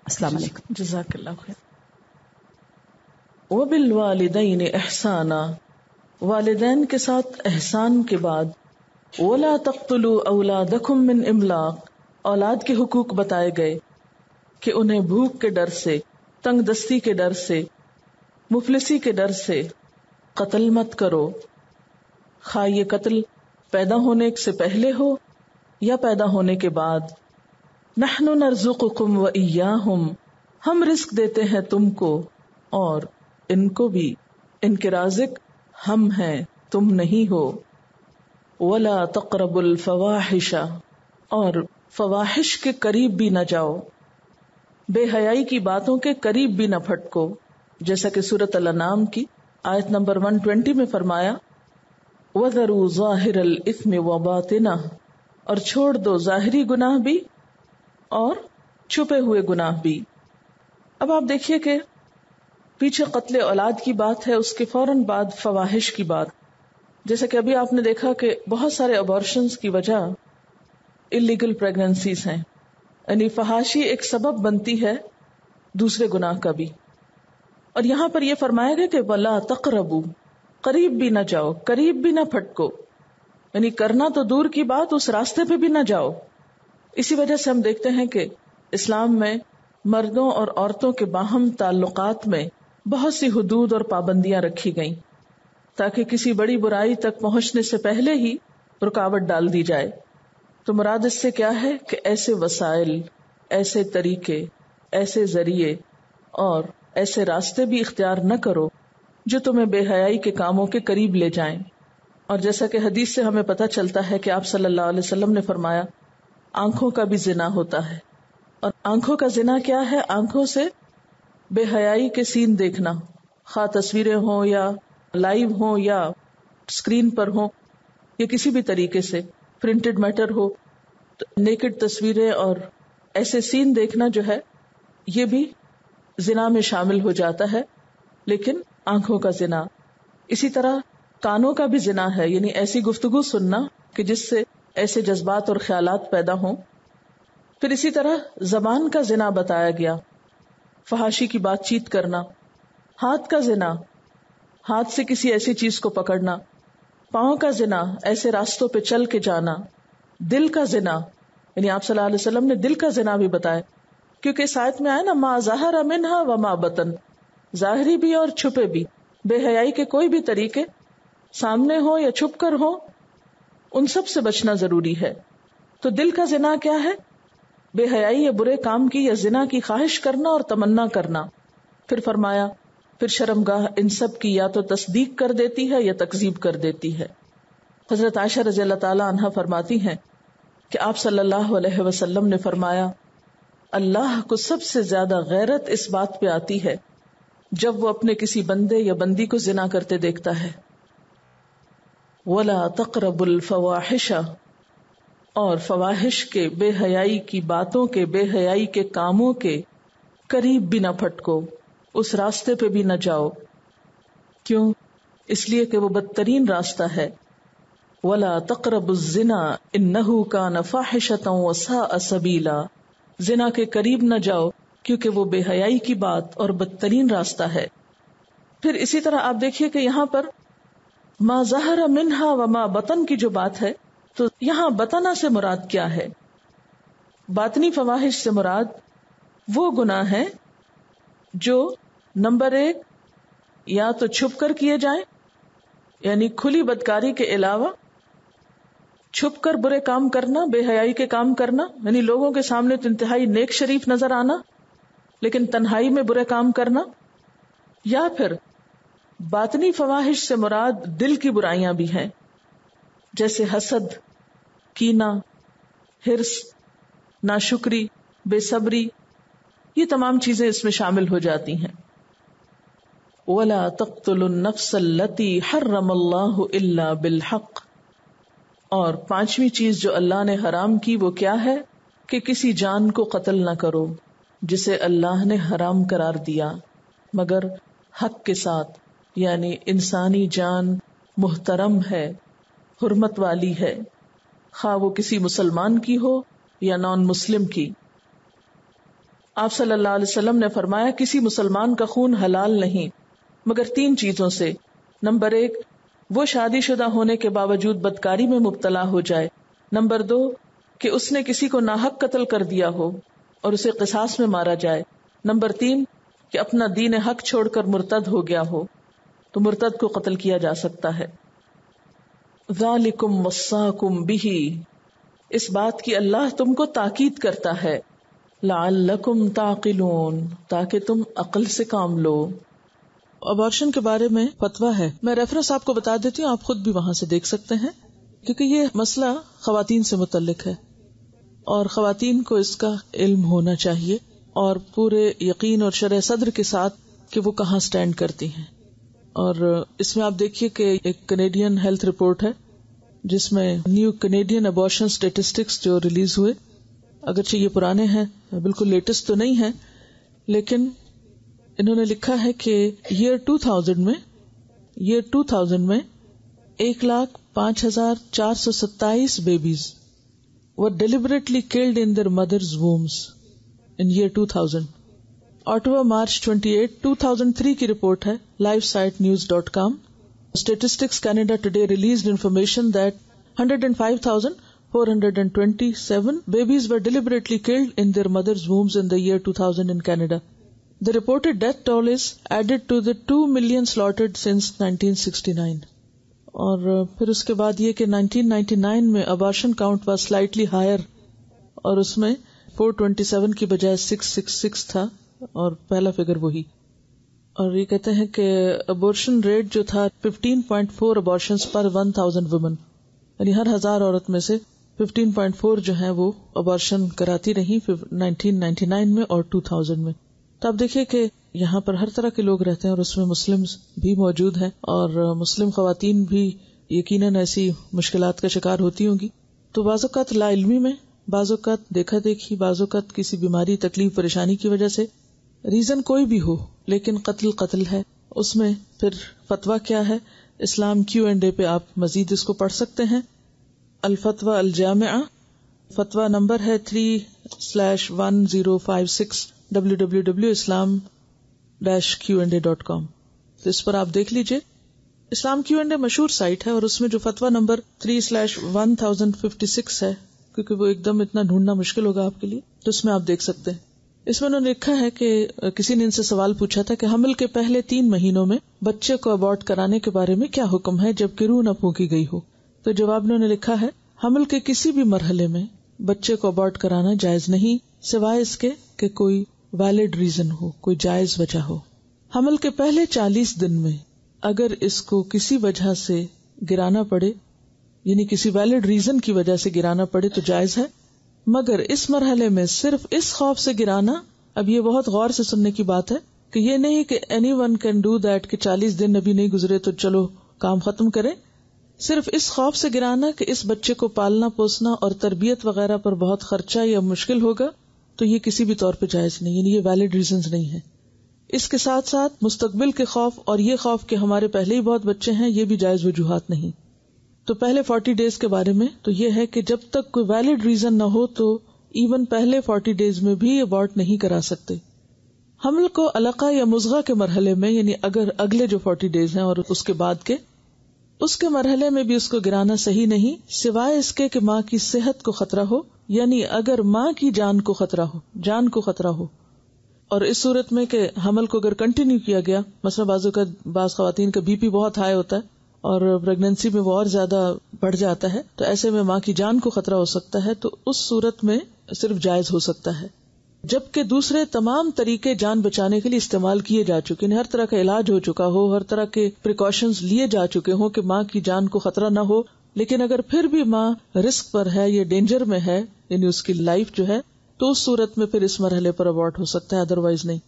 السلام علیکم. جزاک اللہ خیر. وبالوالدین احسانا، والدین کے ساتھ احسان کے بعد ولا تقتلوا اولادکم من املاق، اولاد کے حقوق بتائے گئے کہ انہیں بھوک کے ڈر سے، تنگ دستی کے ڈر سے، مفلسی کے ڈر سے قتل مت کرو، خواہ یہ قتل پیدا ہونے سے پہلے ہو یا پیدا ہونے کے بعد. نحن نرزقکم وإیاہم، ہم رزق دیتے ہیں تم کو اور ان کو بھی، ان کے رازق ہم ہیں تم نہیں ہو. ولا تقربوا الفواحش، اور فواحش کے قریب بھی نہ جاؤ، بے حیائی کی باتوں کے قریب بھی نہ پھٹکو، جیسا کہ سورۃ الانعام کی آیت نمبر 120 میں فرمایا وَذَرُوا ظَاهِرَ الْإِثْمِ وَبَاطِنَهُ، اور چھوڑ دو ظاہری گناہ بھی اور چھپے ہوئے گناہ بھی. اب آپ دیکھیے کہ پیچھے قتل اولاد کی بات ہے، اس کے فوراً بعد فواحش کی بات. جیسا کہ ابھی آپ نے دیکھا کہ بہت سارے ابارشنز کی وجہ اللیگل پریگننسیز ہیں، یعنی فحاشی ایک سبب بنتی ہے دوسرے گناہ کا بھی. اور یہاں پر یہ فرمایا گیا کہ وَلَا تَقْرَبُوا، قریب بھی نہ جاؤ، قریب بھی نہ پھٹکو، یعنی کرنا تو دور کی بات، اس راستے پہ بھی نہ جاؤ. اسی وجہ سے ہم دیکھتے ہیں کہ اسلام میں مردوں اور عورتوں کے باہم تعلقات میں بہت سی حدود اور پابندیاں رکھی گئیں تاکہ کسی بڑی برائی تک پہنچنے سے پہلے ہی رکاوٹ ڈال دی جائے. تو مراد اس سے کیا ہے کہ ایسے وسائل، ایسے طریقے، ایسے ذریعے اور ایسے راستے بھی اختیار نہ کرو جو تمہیں بے حیائی کے کاموں کے قریب لے جائیں. اور جیسا کہ حدیث سے ہمیں پتہ چلتا ہے کہ آپ صلی اللہ علیہ وسلم نے فرمایا آنکھوں کا بھی زنا ہوتا ہے. اور آنکھوں کا زنا کیا ہے؟ آنکھوں سے بے حیائی کے سین دیکھنا، خواہ تصویریں ہوں یا لائیو ہوں یا اسکرین پر ہوں یا کسی بھی طریقے سے پرنٹڈ میٹر ہو، نیکڈ تصویریں اور ایسے سین دیکھنا جو ہے یہ بھی زنا میں شامل ہو جاتا ہے، لیکن آنکھوں کا زنا. اسی طرح کانوں کا بھی زنا ہے، یعنی ایسی گفتگو سننا کہ جس سے ایسے جذبات اور خیالات پیدا ہوں. پھر اسی طرح زبان کا زنا بتایا گیا، فحاشی کی بات چیت کرنا. ہاتھ کا زنا، ہاتھ سے کسی ایسی چیز کو پکڑنا. پاؤں کا زنا، ایسے راستوں پہ چل کے جانا. دل کا زنا، یعنی آپ صلی اللہ علیہ وسلم نے دل کا زنا بھی بتایا، کیونکہ اس آیت میں آیا نا ما ظہر منہا وما بطن، ظاہری بھی اور چھپے بھی. بے حیائی کے کوئی بھی طریقے سامنے ہو یا چھپ کر ہو، ان سب سے بچنا ضروری ہے. تو دل کا زنا کیا ہے؟ بے حیائی یا برے کام کی یا زنا کی خواہش کرنا اور تمنا کرنا. پھر فرمایا پھر شرمگاہ ان سب کی یا تو تصدیق کر دیتی ہے یا تکذیب کر دیتی ہے. حضرت عائشہ رضی اللہ تعالی عنہا فرماتی ہیں کہ آپ صلی اللہ علیہ وسلم نے فرمایا اللہ کو سب سے زیادہ غیرت اس بات پہ آتی ہے جب وہ اپنے کسی بندے یا بندی کو زنا کرتے دیکھتا ہے. وَلَا تَقْرَبُوا الْفَوَاحِشَ، اور فواحش کے، بے حیائی کی باتوں کے، بے حیائی کے کاموں کے قریب بھی نہ پھٹکو، اس راستے پہ بھی نہ جاؤ. کیوں؟ اس لیے کہ وہ بدترین راستہ ہے. وَلَا تَقْرَبُوا الزِّنَا إِنَّهُ كَانَ فَاحِشَةً وَسَاءَ سَبِيلًا، زنا کے قریب نہ جاؤ کیونکہ وہ بے حیائی کی بات اور بدترین راستہ ہے. پھر اسی طرح آپ دیکھیے کہ یہاں پر ما ظہر منہا وما بطن کی جو بات ہے، تو یہاں بطنہ سے مراد کیا ہے؟ باطنی فواحش سے مراد وہ گناہ ہیں جو نمبر 1 یا تو چھپ کر کیے جائیں، یعنی کھلی بدکاری کے علاوہ چھپ کر برے کام کرنا، بے حیائی کے کام کرنا، یعنی لوگوں کے سامنے تو انتہائی نیک شریف نظر آنا لیکن تنہائی میں برے کام کرنا. یا پھر باطنی فواحش سے مراد دل کی برائیاں بھی ہیں، جیسے حسد، کینہ، حرص، ناشکری، بے صبری، یہ تمام چیزیں اس میں شامل ہو جاتی ہیں. وَلَا تَقْتُلُوا النَّفْسَ الَّتِي حَرَّمَ اللَّهُ إِلَّا بِالْحَقِّ، اور 5ویں چیز جو اللہ نے حرام کی وہ کیا ہے کہ کسی جان کو قتل نہ کرو جسے اللہ نے حرام قرار دیا مگر حق کے ساتھ، یعنی انسانی جان محترم ہے، حرمت والی ہے. خواہ وہ کسی مسلمان کی ہو یا نان مسلم کی. آپ صلی اللہ علیہ وسلم نے فرمایا کسی مسلمان کا خون حلال نہیں مگر 3 چیزوں سے. نمبر 1 وہ شادی شدہ ہونے کے باوجود بدکاری میں مبتلا ہو جائے. نمبر 2 کہ اس نے کسی کو ناحق قتل کر دیا ہو اور اسے قصاص میں مارا جائے. نمبر 3 کہ اپنا دین حق چھوڑ کر مرتد ہو گیا ہو تو مرتد کو قتل کیا جا سکتا ہے. ذالکم وصاکم بہ، اس بات کی اللہ تم کو تاکید کرتا ہے. لعلکم تعقلون، تاکہ تم عقل سے کام لو. ابارشن کے بارے میں فتویٰ ہے، میں ریفرنس آپ کو بتا دیتی ہوں، آپ خود بھی وہاں سے دیکھ سکتے ہیں، کیونکہ یہ مسئلہ خواتین سے متعلق ہے اور خواتین کو اس کا علم ہونا چاہیے اور پورے یقین اور شرح صدر کے ساتھ کہ وہ کہاں سٹینڈ کرتی ہیں. اور اس میں آپ دیکھیے کہ ایک کینیڈین ہیلتھ رپورٹ ہے جس میں نیو کینیڈین ابارشن سٹیٹسٹکس جو ریلیز ہوئے، اگرچہ یہ پرانے ہیں، بالکل لیٹسٹ تو نہیں ہے، لیکن انہوں نے لکھا ہے کہ ایئر 2000 میں 1,05,427 babies were deliberately killed in their mothers' wombs in year 2000. Ottawa March 28, 2003 کی رپورٹ ہے livesitenews.com. Statistics Canada today released information that 105,427 babies were deliberately killed in their mothers' wombs in the year 2000 in Canada. The reported death toll is added to the 2 million slaughtered since 1969. اور پھر اس کے بعد یہ کہ 1999 میں abortion count was slightly higher اور اس میں 427 کی بجائے 666 تھا اور پہلا فگر وہی. اور یہ کہتے ہیں کہ ابورشن ریٹ جو تھا 15.4 abortions per 1000 women، یعنی ہر 1000 عورت میں سے 15.4 جو ہیں وہ ابارشن کراتی رہی 1999 میں اور 2000 میں. تو آپ دیکھیے کہ یہاں پر ہر طرح کے لوگ رہتے ہیں اور اس میں مسلم بھی موجود ہیں اور مسلم خواتین بھی یقیناً ایسی مشکلات کا شکار ہوتی ہوں گی. تو بعض اوقات لا علمی میں، بعض اوقات دیکھا دیکھی، بعض اوقات کسی بیماری، تکلیف، پریشانی کی وجہ سے، ریزن کوئی بھی ہو لیکن قتل ہے. اس میں پھر فتویٰ کیا ہے؟ اسلام Q&A پہ آپ مزید اس کو پڑھ سکتے ہیں. الفتویٰ الجامعہ، فتویٰ نمبر ہے 3/1056 www.islam-qa.com. تو اس پر آپ دیکھ لیجئے. اسلام Q&A مشہور سائٹ ہے اور اس میں جو فتویٰ نمبر 3/1056 ہے، کیونکہ وہ ایک دم اتنا ڈھونڈنا مشکل ہوگا آپ کے لیے، تو اس میں آپ دیکھ سکتے ہیں. اس میں انہوں نے لکھا ہے کہ کسی نے ان سے سوال پوچھا تھا کہ حمل کے پہلے 3 مہینوں میں بچے کو ابارٹ کرانے کے بارے میں کیا حکم ہے جبکہ روح نہ پھونکی گئی ہو. تو جواب انہوں نے لکھا ہے حمل کے کسی بھی مرحلے میں بچے کو ابارٹ کرانا جائز نہیں سوائے اس کے کہ کوئی ویلڈ ریزن ہو، کوئی جائز وجہ ہو. حمل کے پہلے 40 دن میں اگر اس کو کسی وجہ سے گرانا پڑے، یعنی کسی ویلڈ ریزن کی وجہ سے گرانا پڑے تو جائز ہے، مگر اس مرحلے میں صرف اس خوف سے گرانا. اب یہ بہت غور سے سننے کی بات ہے کہ یہ نہیں کہ any one can do that کہ 40 دن ابھی نہیں گزرے تو چلو کام ختم کریں. صرف اس خوف سے گرانا کہ اس بچے کو پالنا پوسنا اور تربیت وغیرہ پر بہت خرچہ یا مشکل ہوگا، تو یہ کسی بھی طور پہ جائز نہیں، یعنی یہ ویلڈ ریزنز نہیں ہے. اس کے ساتھ ساتھ مستقبل کے خوف اور یہ خوف کہ ہمارے پہلے ہی بہت بچے ہیں، یہ بھی جائز وجوہات نہیں. تو پہلے 40 ڈیز کے بارے میں تو یہ ہے کہ جب تک کوئی ویلڈ ریزن نہ ہو تو ایون پہلے 40 ڈیز میں بھی ابارٹ نہیں کرا سکتے. حمل کو علقہ یا مضغہ کے مرحلے میں، یعنی اگر اگلے جو 40 ڈیز ہیں اور اس کے بعد کے، اس کے مرحلے میں بھی اس کو گرانا صحیح نہیں سوائے اس کے کہ ماں کی صحت کو خطرہ ہو، یعنی اگر ماں کی جان کو خطرہ ہو. اور اس صورت میں کہ حمل کو اگر کنٹینیو کیا گیا، مثلا بعض خواتین کا BP بہت ہائی ہوتا ہے اور پریگنینسی میں وہ اور زیادہ بڑھ جاتا ہے، تو ایسے میں ماں کی جان کو خطرہ ہو سکتا ہے، تو اس صورت میں صرف جائز ہو سکتا ہے. جبکہ دوسرے تمام طریقے جان بچانے کے لیے استعمال کیے جا چکے ہیں، ہر طرح کا علاج ہو چکا ہو، ہر طرح کے پریکاشنز لیے جا چکے ہوں کہ ماں کی جان کو خطرہ نہ ہو، لیکن اگر پھر بھی ماں رسک پر ہے یا ڈینجر میں ہے، یعنی اس کی لائف جو ہے، تو اس صورت میں پھر اس مرحلے پر ابارٹ ہو سکتا ہے، ادروائز نہیں.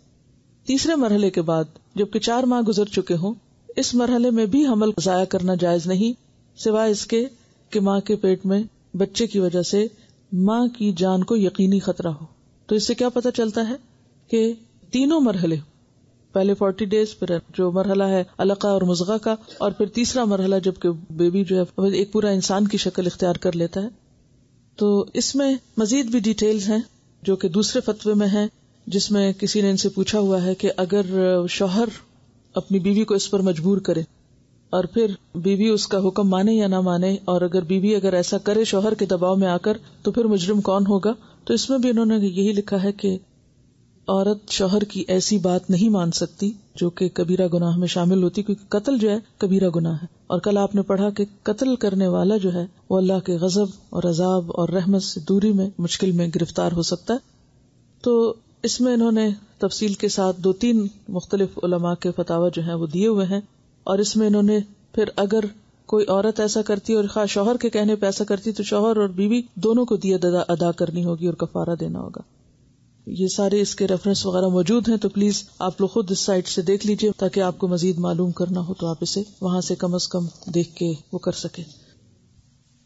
تیسرے مرحلے کے بعد جبکہ 4 ماہ گزر چکے ہوں، اس مرحلے میں بھی حمل ضائع کرنا جائز نہیں سوائے اس کے کہ ماں کے پیٹ میں بچے کی وجہ سے ماں کی جان کو یقینی خطرہ ہو. تو اس سے کیا پتہ چلتا ہے کہ تینوں مرحلے، پہلے 40 ڈیز، پھر جو مرحلہ ہے علقہ اور مضغہ کا، اور پھر تیسرا مرحلہ جبکہ بیبی جو ہے ایک پورا انسان کی شکل اختیار کر لیتا ہے، تو اس میں مزید بھی ڈیٹیلز ہیں جو کہ دوسرے فتوے میں ہیں، جس میں کسی نے ان سے پوچھا ہوا ہے کہ اگر شوہر اپنی بیوی کو اس پر مجبور کرے اور پھر بیوی اس کا حکم مانے یا نہ مانے، اور اگر بیوی اگر ایسا کرے شوہر کے دباؤ میں آ کر، تو پھر مجرم کون ہوگا؟ تو اس میں بھی انہوں نے یہی لکھا ہے کہ عورت شوہر کی ایسی بات نہیں مان سکتی جو کہ کبیرہ گناہ میں شامل ہوتی، کیونکہ قتل جو ہے کبیرہ گناہ ہے، اور کل آپ نے پڑھا کہ قتل کرنے والا جو ہے وہ اللہ کے غضب اور عذاب اور رحمت سے دوری میں مشکل میں گرفتار ہو سکتا ہے۔ تو اس میں انہوں نے تفصیل کے ساتھ 2-3 مختلف علماء کے فتاوی جو ہیں وہ دیے ہوئے ہیں، اور اس میں انہوں نے پھر اگر کوئی عورت ایسا کرتی اور خواہ شوہر کے کہنے پہ ایسا کرتی تو شوہر اور بیوی دونوں کو دیت ادا کرنی ہوگی اور کفارہ دینا ہوگا۔ یہ سارے اس کے ریفرنس وغیرہ موجود ہیں، تو پلیز آپ لوگ خود اس سائٹ سے دیکھ لیجئے تاکہ آپ کو مزید معلوم کرنا ہو تو آپ اسے وہاں سے کم از کم دیکھ کے وہ کر سکیں۔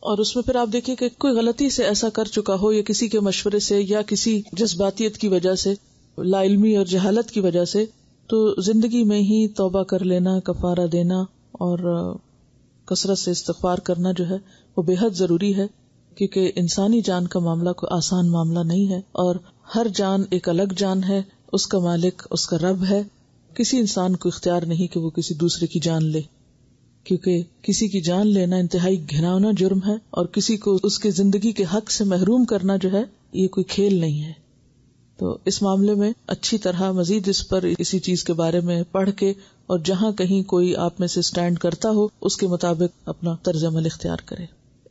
اور اس میں پھر آپ دیکھیے کہ کوئی غلطی سے ایسا کر چکا ہو یا کسی کے مشورے سے یا کسی جذباتیت کی وجہ سے، لا علمی اور جہالت کی وجہ سے، تو زندگی میں ہی توبہ کر لینا، کفارہ دینا اور کثرت سے استغفار کرنا جو ہے وہ بے حد ضروری ہے، کیونکہ انسانی جان کا معاملہ کوئی آسان معاملہ نہیں ہے، اور ہر جان ایک الگ جان ہے، اس کا مالک اس کا رب ہے۔ کسی انسان کو اختیار نہیں کہ وہ کسی دوسرے کی جان لے، کیونکہ کسی کی جان لینا انتہائی گھناؤنا جرم ہے، اور کسی کو اس کے زندگی کے حق سے محروم کرنا جو ہے یہ کوئی کھیل نہیں ہے۔ تو اس معاملے میں اچھی طرح مزید اس پر اسی چیز کے بارے میں پڑھ کے، اور جہاں کہیں کوئی آپ میں سے سٹینڈ کرتا ہو اس کے مطابق اپنا طرز عمل اختیار کرے۔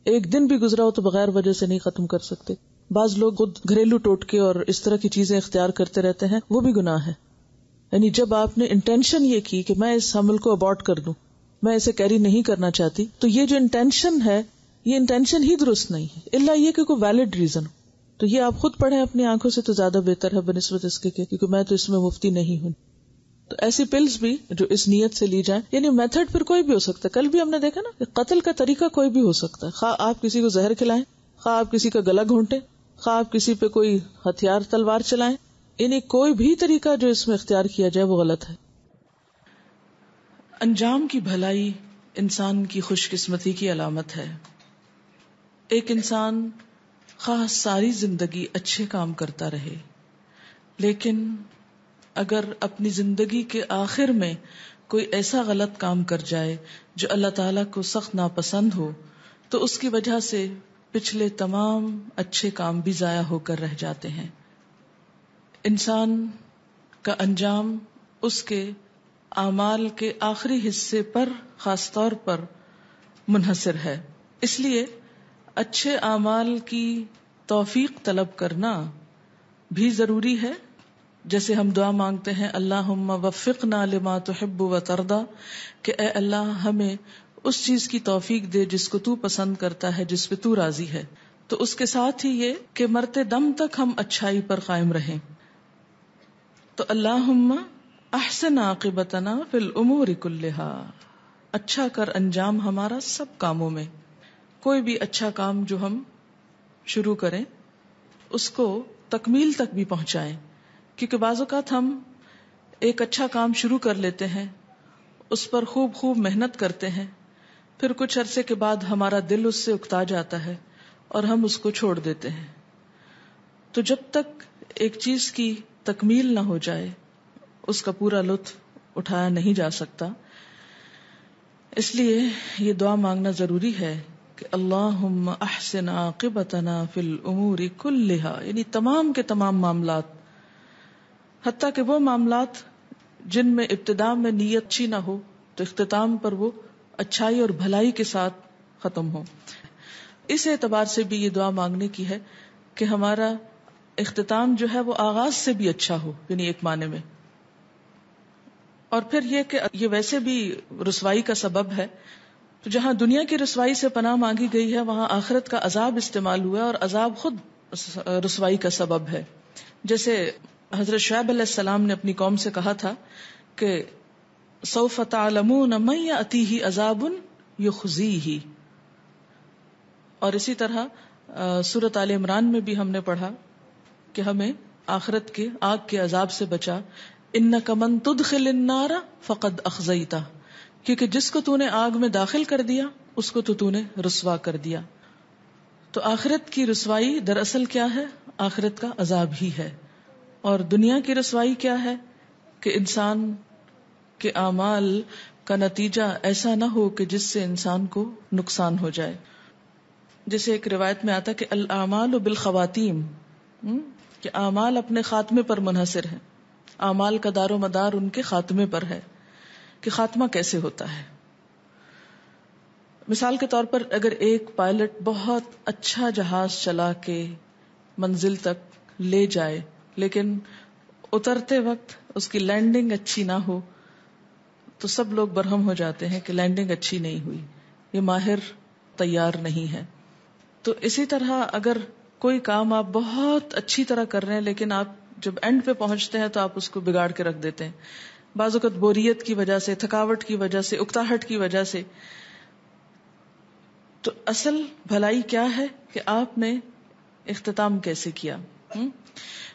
ایک دن بھی گزرا ہو تو بغیر وجہ سے نہیں ختم کر سکتے۔ بعض لوگ خود گھریلو ٹوٹکے اور اس طرح کی چیزیں اختیار کرتے رہتے ہیں، وہ بھی گناہ ہے۔ یعنی جب آپ نے انٹینشن یہ کی کہ میں اس حمل کو ابارٹ کر دوں، میں اسے کیری نہیں کرنا چاہتی، تو یہ جو انٹینشن ہے یہ انٹینشن ہی درست نہیں ہے، الا یہ کہ کوئی ویلڈ ریزن۔ تو یہ آپ خود پڑھیں اپنی آنکھوں سے تو زیادہ بہتر ہے بنسبت اس کے، کیونکہ میں تو اس میں مفتی نہیں ہوں۔ تو ایسی پلز بھی جو اس نیت سے لی جائیں، یعنی میتھڈ پھر کوئی بھی ہو سکتا ہے۔ کل بھی ہم نے دیکھا نا کہ قتل کا طریقہ کوئی بھی ہو سکتا ہے، خواہ آپ کسی کو زہر کھلائیں، خواہ آپ کسی کا گلا گھونٹیں، خواہ آپ کسی پہ کوئی ہتھیار تلوار چلائیں، یعنی کوئی بھی طریقہ جو اس میں اختیار کیا جائے وہ غلط ہے۔ انجام کی بھلائی انسان کی خوش قسمتی کی علامت ہے۔ ایک انسان خواہ ساری زندگی اچھے کام کرتا رہے، لیکن اگر اپنی زندگی کے آخر میں کوئی ایسا غلط کام کر جائے جو اللہ تعالیٰ کو سخت ناپسند ہو، تو اس کی وجہ سے پچھلے تمام اچھے کام بھی ضائع ہو کر رہ جاتے ہیں۔ انسان کا انجام اس کے اعمال کے آخری حصے پر خاص طور پر منحصر ہے، اس لیے اچھے اعمال کی توفیق طلب کرنا بھی ضروری ہے۔ جیسے ہم دعا مانگتے ہیں اللہم وفقنا لما تحب و ترضی، کہ اے اللہ ہمیں اس چیز کی توفیق دے جس کو تو پسند کرتا ہے، جس پہ تو راضی ہے۔ تو اس کے ساتھ ہی یہ کہ مرتے دم تک ہم اچھائی پر قائم رہیں۔ تو اللہم احسن عاقبتنا فی الامور کلہا، اچھا کر انجام ہمارا سب کاموں میں۔ کوئی بھی اچھا کام جو ہم شروع کریں اس کو تکمیل تک بھی پہنچائیں، کیونکہ بعض اوقات ہم ایک اچھا کام شروع کر لیتے ہیں، اس پر خوب محنت کرتے ہیں، پھر کچھ عرصے کے بعد ہمارا دل اس سے اکتا جاتا ہے اور ہم اس کو چھوڑ دیتے ہیں۔ تو جب تک ایک چیز کی تکمیل نہ ہو جائے اس کا پورا لطف اٹھایا نہیں جا سکتا۔ اس لیے یہ دعا مانگنا ضروری ہے کہ اللہم احسن عاقبتنا فی الامور کلہا، یعنی تمام کے تمام معاملات، حتیٰ کہ وہ معاملات جن میں ابتدا میں نیت اچھی نہ ہو تو اختتام پر وہ اچھائی اور بھلائی کے ساتھ ختم ہو۔ اس اعتبار سے بھی یہ دعا مانگنے کی ہے کہ ہمارا اختتام جو ہے وہ آغاز سے بھی اچھا ہو، یعنی ایک معنی میں۔ اور پھر یہ کہ یہ ویسے بھی رسوائی کا سبب ہے، تو جہاں دنیا کی رسوائی سے پناہ مانگی گئی ہے وہاں آخرت کا عذاب استعمال ہوا ہے، اور عذاب خود رسوائی کا سبب ہے۔ جیسے حضرت شعیب علیہ السلام نے اپنی قوم سے کہا تھا کہ سوف تعلمون من یأتیہ عذاب یخزیہ، اور اسی طرح سورۃ آل عمران میں بھی ہم نے پڑھا کہ ہمیں آخرت کے آگ کے عذاب سے بچا، انک من تدخل النار فقد اخزیتہ، کیونکہ جس کو تو نے آگ میں داخل کر دیا اس کو تو نے رسوا کر دیا۔ تو آخرت کی رسوائی دراصل کیا ہے؟ آخرت کا عذاب ہی ہے. اور دنیا کی رسوائی کیا ہے؟ کہ انسان کے اعمال کا نتیجہ ایسا نہ ہو کہ جس سے انسان کو نقصان ہو جائے. جیسے ایک روایت میں آتا کہ الاعمال بالخواتیم، کہ اعمال اپنے خاتمے پر منحصر ہیں. اعمال کا دار و مدار ان کے خاتمے پر ہے کہ خاتمہ کیسے ہوتا ہے. مثال کے طور پر اگر ایک پائلٹ بہت اچھا جہاز چلا کے منزل تک لے جائے لیکن اترتے وقت اس کی لینڈنگ اچھی نہ ہو تو سب لوگ برہم ہو جاتے ہیں کہ لینڈنگ اچھی نہیں ہوئی، یہ ماہر تیار نہیں ہے. تو اسی طرح اگر کوئی کام آپ بہت اچھی طرح کر رہے ہیں لیکن آپ جب اینڈ پہ پہنچتے ہیں تو آپ اس کو بگاڑ کے رکھ دیتے ہیں، بعض اوقات بوریت کی وجہ سے، تھکاوٹ کی وجہ سے، اکتاہٹ کی وجہ سے. تو اصل بھلائی کیا ہے کہ آپ نے اختتام کیسے کیا.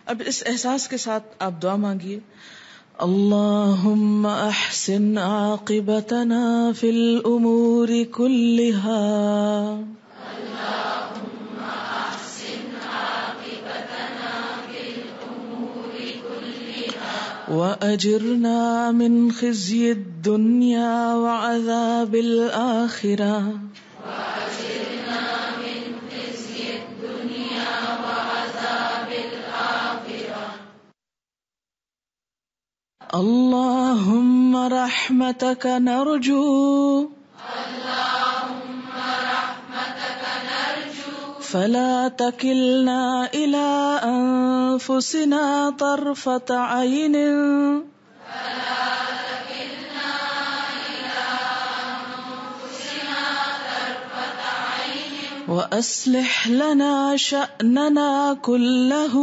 اب اس احساس کے ساتھ آپ دعا مانگیے، اللہم احسن عاقبتنا فی الامور کلها وأجرنا من خزي الدنيا وعذاب الآخرة اللهم رحمتك نرجو فلا تكلنا إلى أنفسنا طرفة عين وأصلح لنا شأننا كله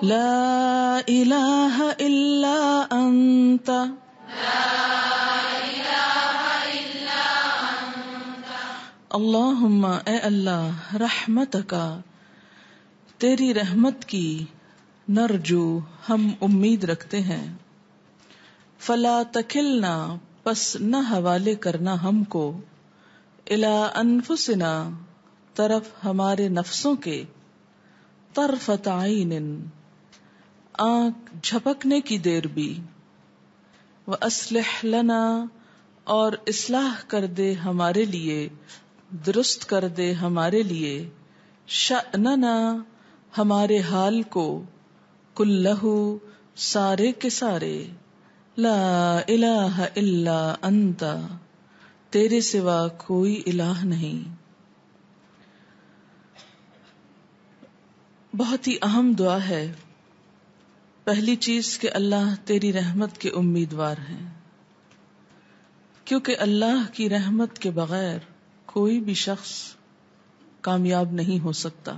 لا إله إلا أنت اللہم اے اللہ رحمتک تیری رحمت کی نرجو ہم امید رکھتے ہیں فلا تکلنا پس نہ حوالے کرنا ہم کو الی انفسنا طرف ہمارے نفسوں کے طرفت عین آنکھ جھپکنے کی دیر بھی وَأَصْلِحْ لَنَا اور اصلاح کر دے ہمارے لیے، درست کر دے ہمارے لیے شأننا ہمارے حال کو کلہ سارے کے سارے لا الہ الا انت تیرے سوا کوئی الہ نہیں. بہت ہی اہم دعا ہے. پہلی چیز کہ اللہ تیری رحمت کے امیدوار ہیں، کیونکہ اللہ کی رحمت کے بغیر کوئی بھی شخص کامیاب نہیں ہو سکتا،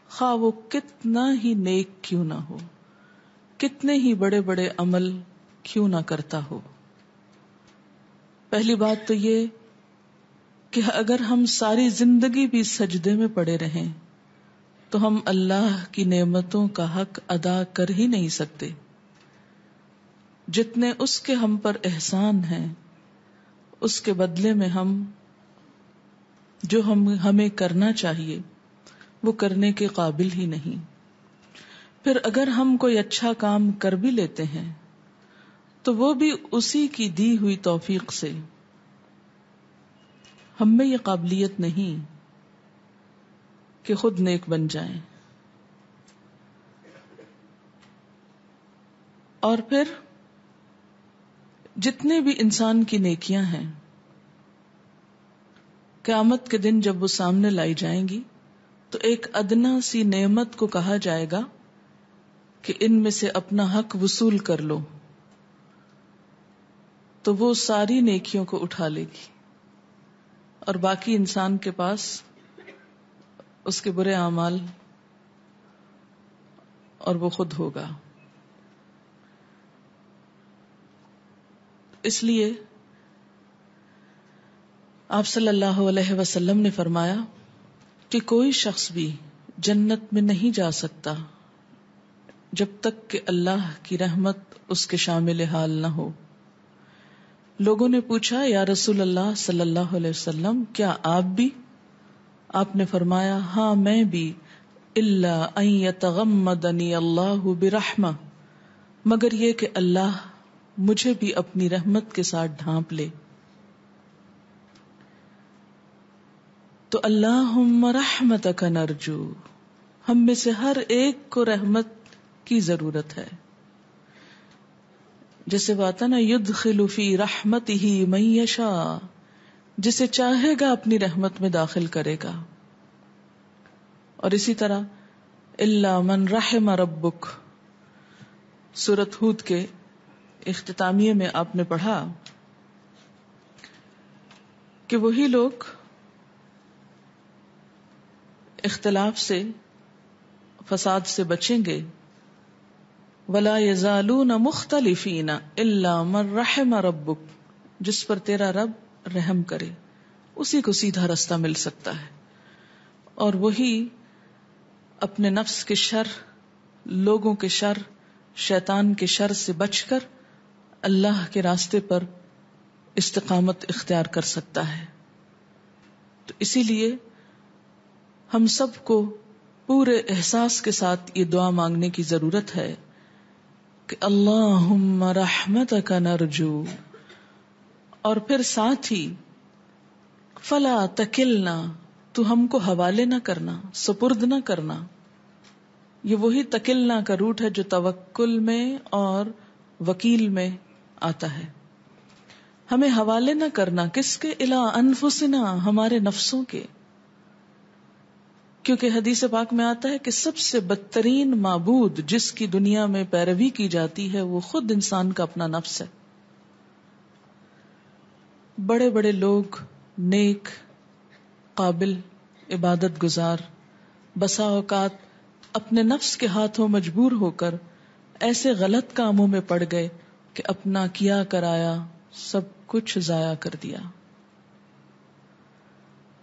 خواہ وہ کتنا ہی نیک کیوں نہ ہو، کتنے ہی بڑے بڑے عمل کیوں نہ کرتا ہو. پہلی بات تو یہ کہ اگر ہم ساری زندگی بھی سجدے میں پڑے رہیں تو ہم اللہ کی نعمتوں کا حق ادا کر ہی نہیں سکتے. جتنے اس کے ہم پر احسان ہیں اس کے بدلے میں ہم جو ہمیں کرنا چاہیے وہ کرنے کے قابل ہی نہیں. پھر اگر ہم کوئی اچھا کام کر بھی لیتے ہیں تو وہ بھی اسی کی دی ہوئی توفیق سے. ہم میں یہ قابلیت نہیں کہ خود نیک بن جائیں. اور پھر جتنے بھی انسان کی نیکیاں ہیں قیامت کے دن جب وہ سامنے لائی جائیں گی تو ایک ادنا سی نعمت کو کہا جائے گا کہ ان میں سے اپنا حق وصول کر لو، تو وہ ساری نیکیوں کو اٹھا لے گی اور باقی انسان کے پاس اس کے برے اعمال اور وہ خود ہوگا. اس لیے آپ صلی اللہ علیہ وسلم نے فرمایا کہ کوئی شخص بھی جنت میں نہیں جا سکتا جب تک کہ اللہ کی رحمت اس کے شامل حال نہ ہو. لوگوں نے پوچھا یا رسول اللہ صلی اللہ علیہ وسلم کیا آپ بھی؟ آپ نے فرمایا ہاں میں بھی، الا ان یتغمدنی اللہ برحمہ، مگر یہ کہ اللہ مجھے بھی اپنی رحمت کے ساتھ ڈھانپ لے. تو اللہم رحمتک نرجو، ہم میں سے ہر ایک کو رحمت کی ضرورت ہے. جیسے بات ہے نا یدخل فی رحمتہ من یشاء، جسے چاہے گا اپنی رحمت میں داخل کرے گا. اور اسی طرح الا من رحم ربک، سورۃ ہود کے اختتامیہ میں آپ نے پڑھا کہ وہی لوگ اختلاف سے، فساد سے بچیں گے. ولا یزالون مختلفین الا من رحم ربک، جس پر تیرا رب رحم کرے اسی کو سیدھا رستہ مل سکتا ہے. اور وہی اپنے نفس کے شر، لوگوں کے شر، شیطان کے شر سے بچ کر اللہ کے راستے پر استقامت اختیار کر سکتا ہے. تو اسی لیے ہم سب کو پورے احساس کے ساتھ یہ دعا مانگنے کی ضرورت ہے کہ اللہم رحمتک نرجو، اور پھر ساتھ ہی فلا تکلنا، تو ہم کو حوالے نہ کرنا، سپرد نہ کرنا. یہ وہی تکلنا کا روٹ ہے جو توکل میں اور وکیل میں آتا ہے. ہمیں حوالے نہ کرنا، کس کے؟ الی انفسنا، ہمارے نفسوں کے. کیونکہ حدیث پاک میں آتا ہے کہ سب سے بدترین معبود جس کی دنیا میں پیروی کی جاتی ہے وہ خود انسان کا اپنا نفس ہے. بڑے بڑے لوگ، نیک، قابل، عبادت گزار، بسا اوقات اپنے نفس کے ہاتھوں مجبور ہو کر ایسے غلط کاموں میں پڑ گئے کہ اپنا کیا کرایا سب کچھ ضائع کر دیا.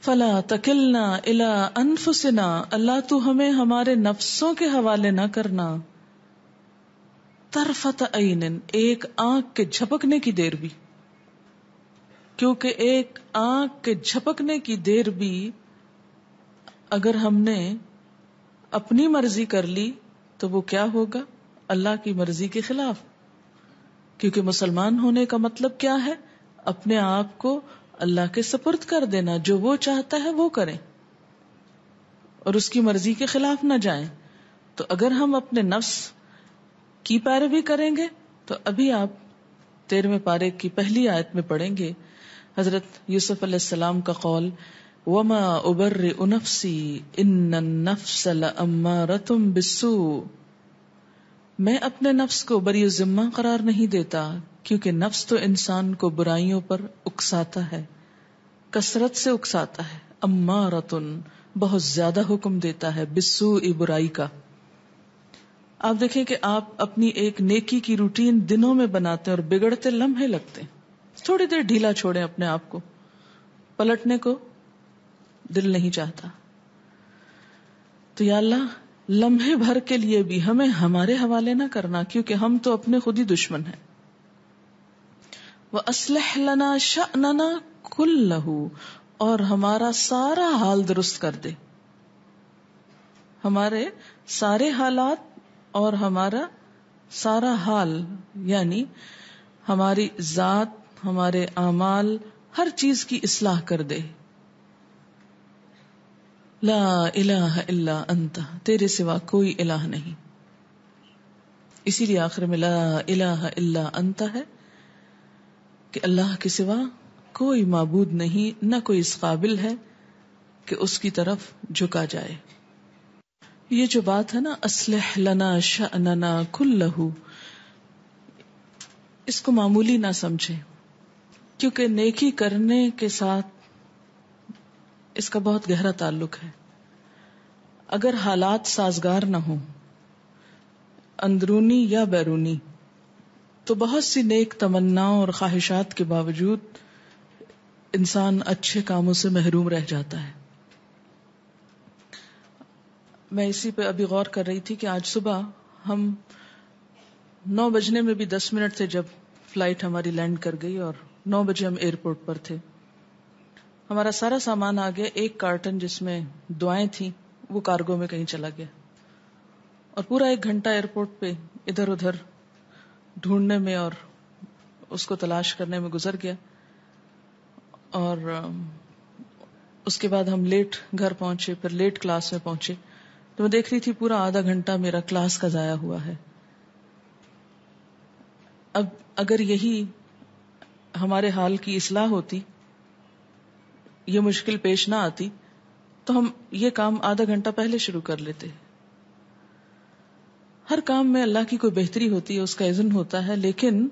فلا تکلنا الی انفسنا، اللہ تو ہمیں ہمارے نفسوں کے حوالے نہ کرنا. طرفت عین، ایک آنکھ کے جھپکنے کی دیر بھی، کیونکہ ایک آنکھ کے جھپکنے کی دیر بھی اگر ہم نے اپنی مرضی کر لی تو وہ کیا ہوگا؟ اللہ کی مرضی کے خلاف. کیونکہ مسلمان ہونے کا مطلب کیا ہے؟ اپنے آپ کو اللہ کے سپرد کر دینا، جو وہ چاہتا ہے وہ کریں اور اس کی مرضی کے خلاف نہ جائیں. تو اگر ہم اپنے نفس کی پیروی کریں گے تو ابھی آپ 13ویں پارے کی پہلی آیت میں پڑھیں گے حضرت یوسف علیہ السلام کا قول، وما ابرئ نفسی ان النفس لامارۃ بالسوء، میں اپنے نفس کو بری ذمہ قرار نہیں دیتا کیونکہ نفس تو انسان کو برائیوں پر اکساتا ہے، کثرت سے اکساتا ہے. امارۃ، بہت زیادہ حکم دیتا ہے، بالسوء، برائی کا. آپ دیکھیں کہ آپ اپنی ایک نیکی کی روٹین دنوں میں بناتے ہیں اور بگڑتے لمحے لگتے ہیں. تھوڑی دیر ڈھیلا چھوڑیں اپنے آپ کو، پلٹنے کو دل نہیں چاہتا. تو یا اللہ لمحے بھر کے لیے بھی ہمیں ہمارے حوالے نہ کرنا، کیونکہ ہم تو اپنے خود ہی دشمن ہیں. وَأَصْلِحْ لَنَا شَأْنَنَا كُلَّهُ، اور ہمارا سارا حال درست کر دے. ہمارے سارے حالات اور ہمارا سارا حال، یعنی ہماری ذات، ہمارے اعمال، ہر چیز کی اصلاح کر دے. لا الہ الا انت، تیرے سوا کوئی الہ نہیں. اسی لیے آخر میں لا الہ الا انت ہے کہ اللہ کے سوا کوئی معبود نہیں، نہ کوئی اس قابل ہے کہ اس کی طرف جھکا جائے. یہ جو بات ہے نا اصلح لنا شأننا کلہ، اس کو معمولی نہ سمجھیں، کیونکہ نیکی کرنے کے ساتھ اس کا بہت گہرا تعلق ہے. اگر حالات سازگار نہ ہوں، اندرونی یا بیرونی، تو بہت سی نیک تمناؤں اور خواہشات کے باوجود انسان اچھے کاموں سے محروم رہ جاتا ہے. میں اسی پہ ابھی غور کر رہی تھی کہ آج صبح ہم 9 بجنے میں بھی 10 منٹ تھے جب فلائٹ ہماری لینڈ کر گئی، اور 9 بجے ہم ایئرپورٹ پر تھے. ہمارا سارا سامان آ گیا. ایک کارٹن جس میں دعائیں تھیں وہ کارگو میں کہیں چلا گیا, اور پورا 1 گھنٹہ ایئرپورٹ پہ ادھر ادھر ڈھونڈنے میں اور اس کو تلاش کرنے میں گزر گیا. اور اس کے بعد ہم لیٹ گھر پہنچے, پھر لیٹ کلاس میں پہنچے, تو میں دیکھ رہی تھی پورا آدھا گھنٹہ میرا کلاس کا ضائع ہوا ہے. اب اگر یہی ہمارے حال کی اصلاح ہوتی, یہ مشکل پیش نہ آتی, تو ہم یہ کام آدھا گھنٹہ پہلے شروع کر لیتے. ہر کام میں اللہ کی کوئی بہتری ہوتی ہے, اس کا اذن ہوتا ہے, لیکن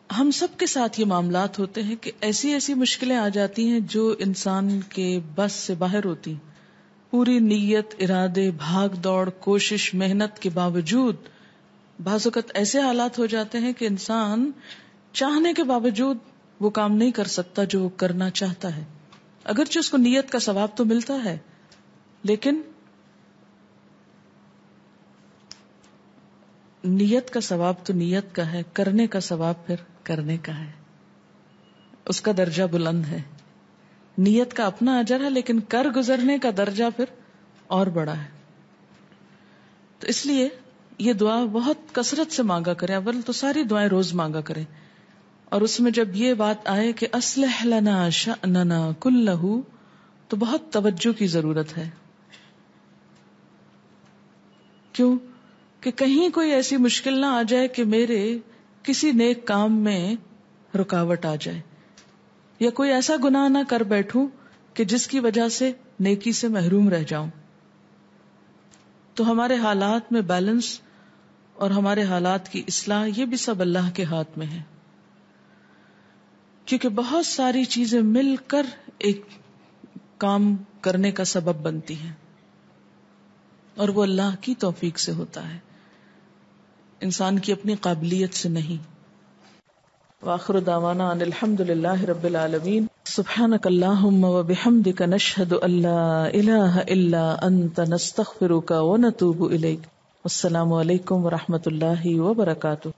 ہم سب کے ساتھ یہ معاملات ہوتے ہیں کہ ایسی ایسی مشکلیں آ جاتی ہیں جو انسان کے بس سے باہر ہوتی. پوری نیت, ارادے, بھاگ دوڑ, کوشش, محنت کے باوجود بعض اوقات ایسے حالات ہو جاتے ہیں کہ انسان چاہنے کے باوجود وہ کام نہیں کر سکتا جو وہ کرنا چاہتا ہے. اگرچہ اس کو نیت کا ثواب تو ملتا ہے, لیکن نیت کا ثواب تو نیت کا ہے, کرنے کا ثواب پھر کرنے کا ہے, اس کا درجہ بلند ہے. نیت کا اپنا اجر ہے, لیکن کر گزرنے کا درجہ پھر اور بڑا ہے. تو اس لیے یہ دعا بہت کثرت سے مانگا کریں. اول تو ساری دعائیں روز مانگا کریں, اور اس میں جب یہ بات آئے کہ اصلح لنا شأننا کلہ, تو بہت توجہ کی ضرورت ہے. کیوں کہ کہیں کوئی ایسی مشکل نہ آ جائے کہ میرے کسی نیک کام میں رکاوٹ آ جائے, یا کوئی ایسا گناہ نہ کر بیٹھوں کہ جس کی وجہ سے نیکی سے محروم رہ جاؤں. تو ہمارے حالات میں بیلنس اور ہمارے حالات کی اصلاح, یہ بھی سب اللہ کے ہاتھ میں ہے, کیونکہ بہت ساری چیزیں مل کر ایک کام کرنے کا سبب بنتی ہیں, اور وہ اللہ کی توفیق سے ہوتا ہے, انسان کی اپنی قابلیت سے نہیں. وآخر دعوانا ان الحمد للہ رب العالمین. سبحانک اللہم وبحمدک نشہد ان لا الہ الا انت نستغفرک ونتوب الیک. السلام علیکم ورحمۃ اللہ وبرکاتہ.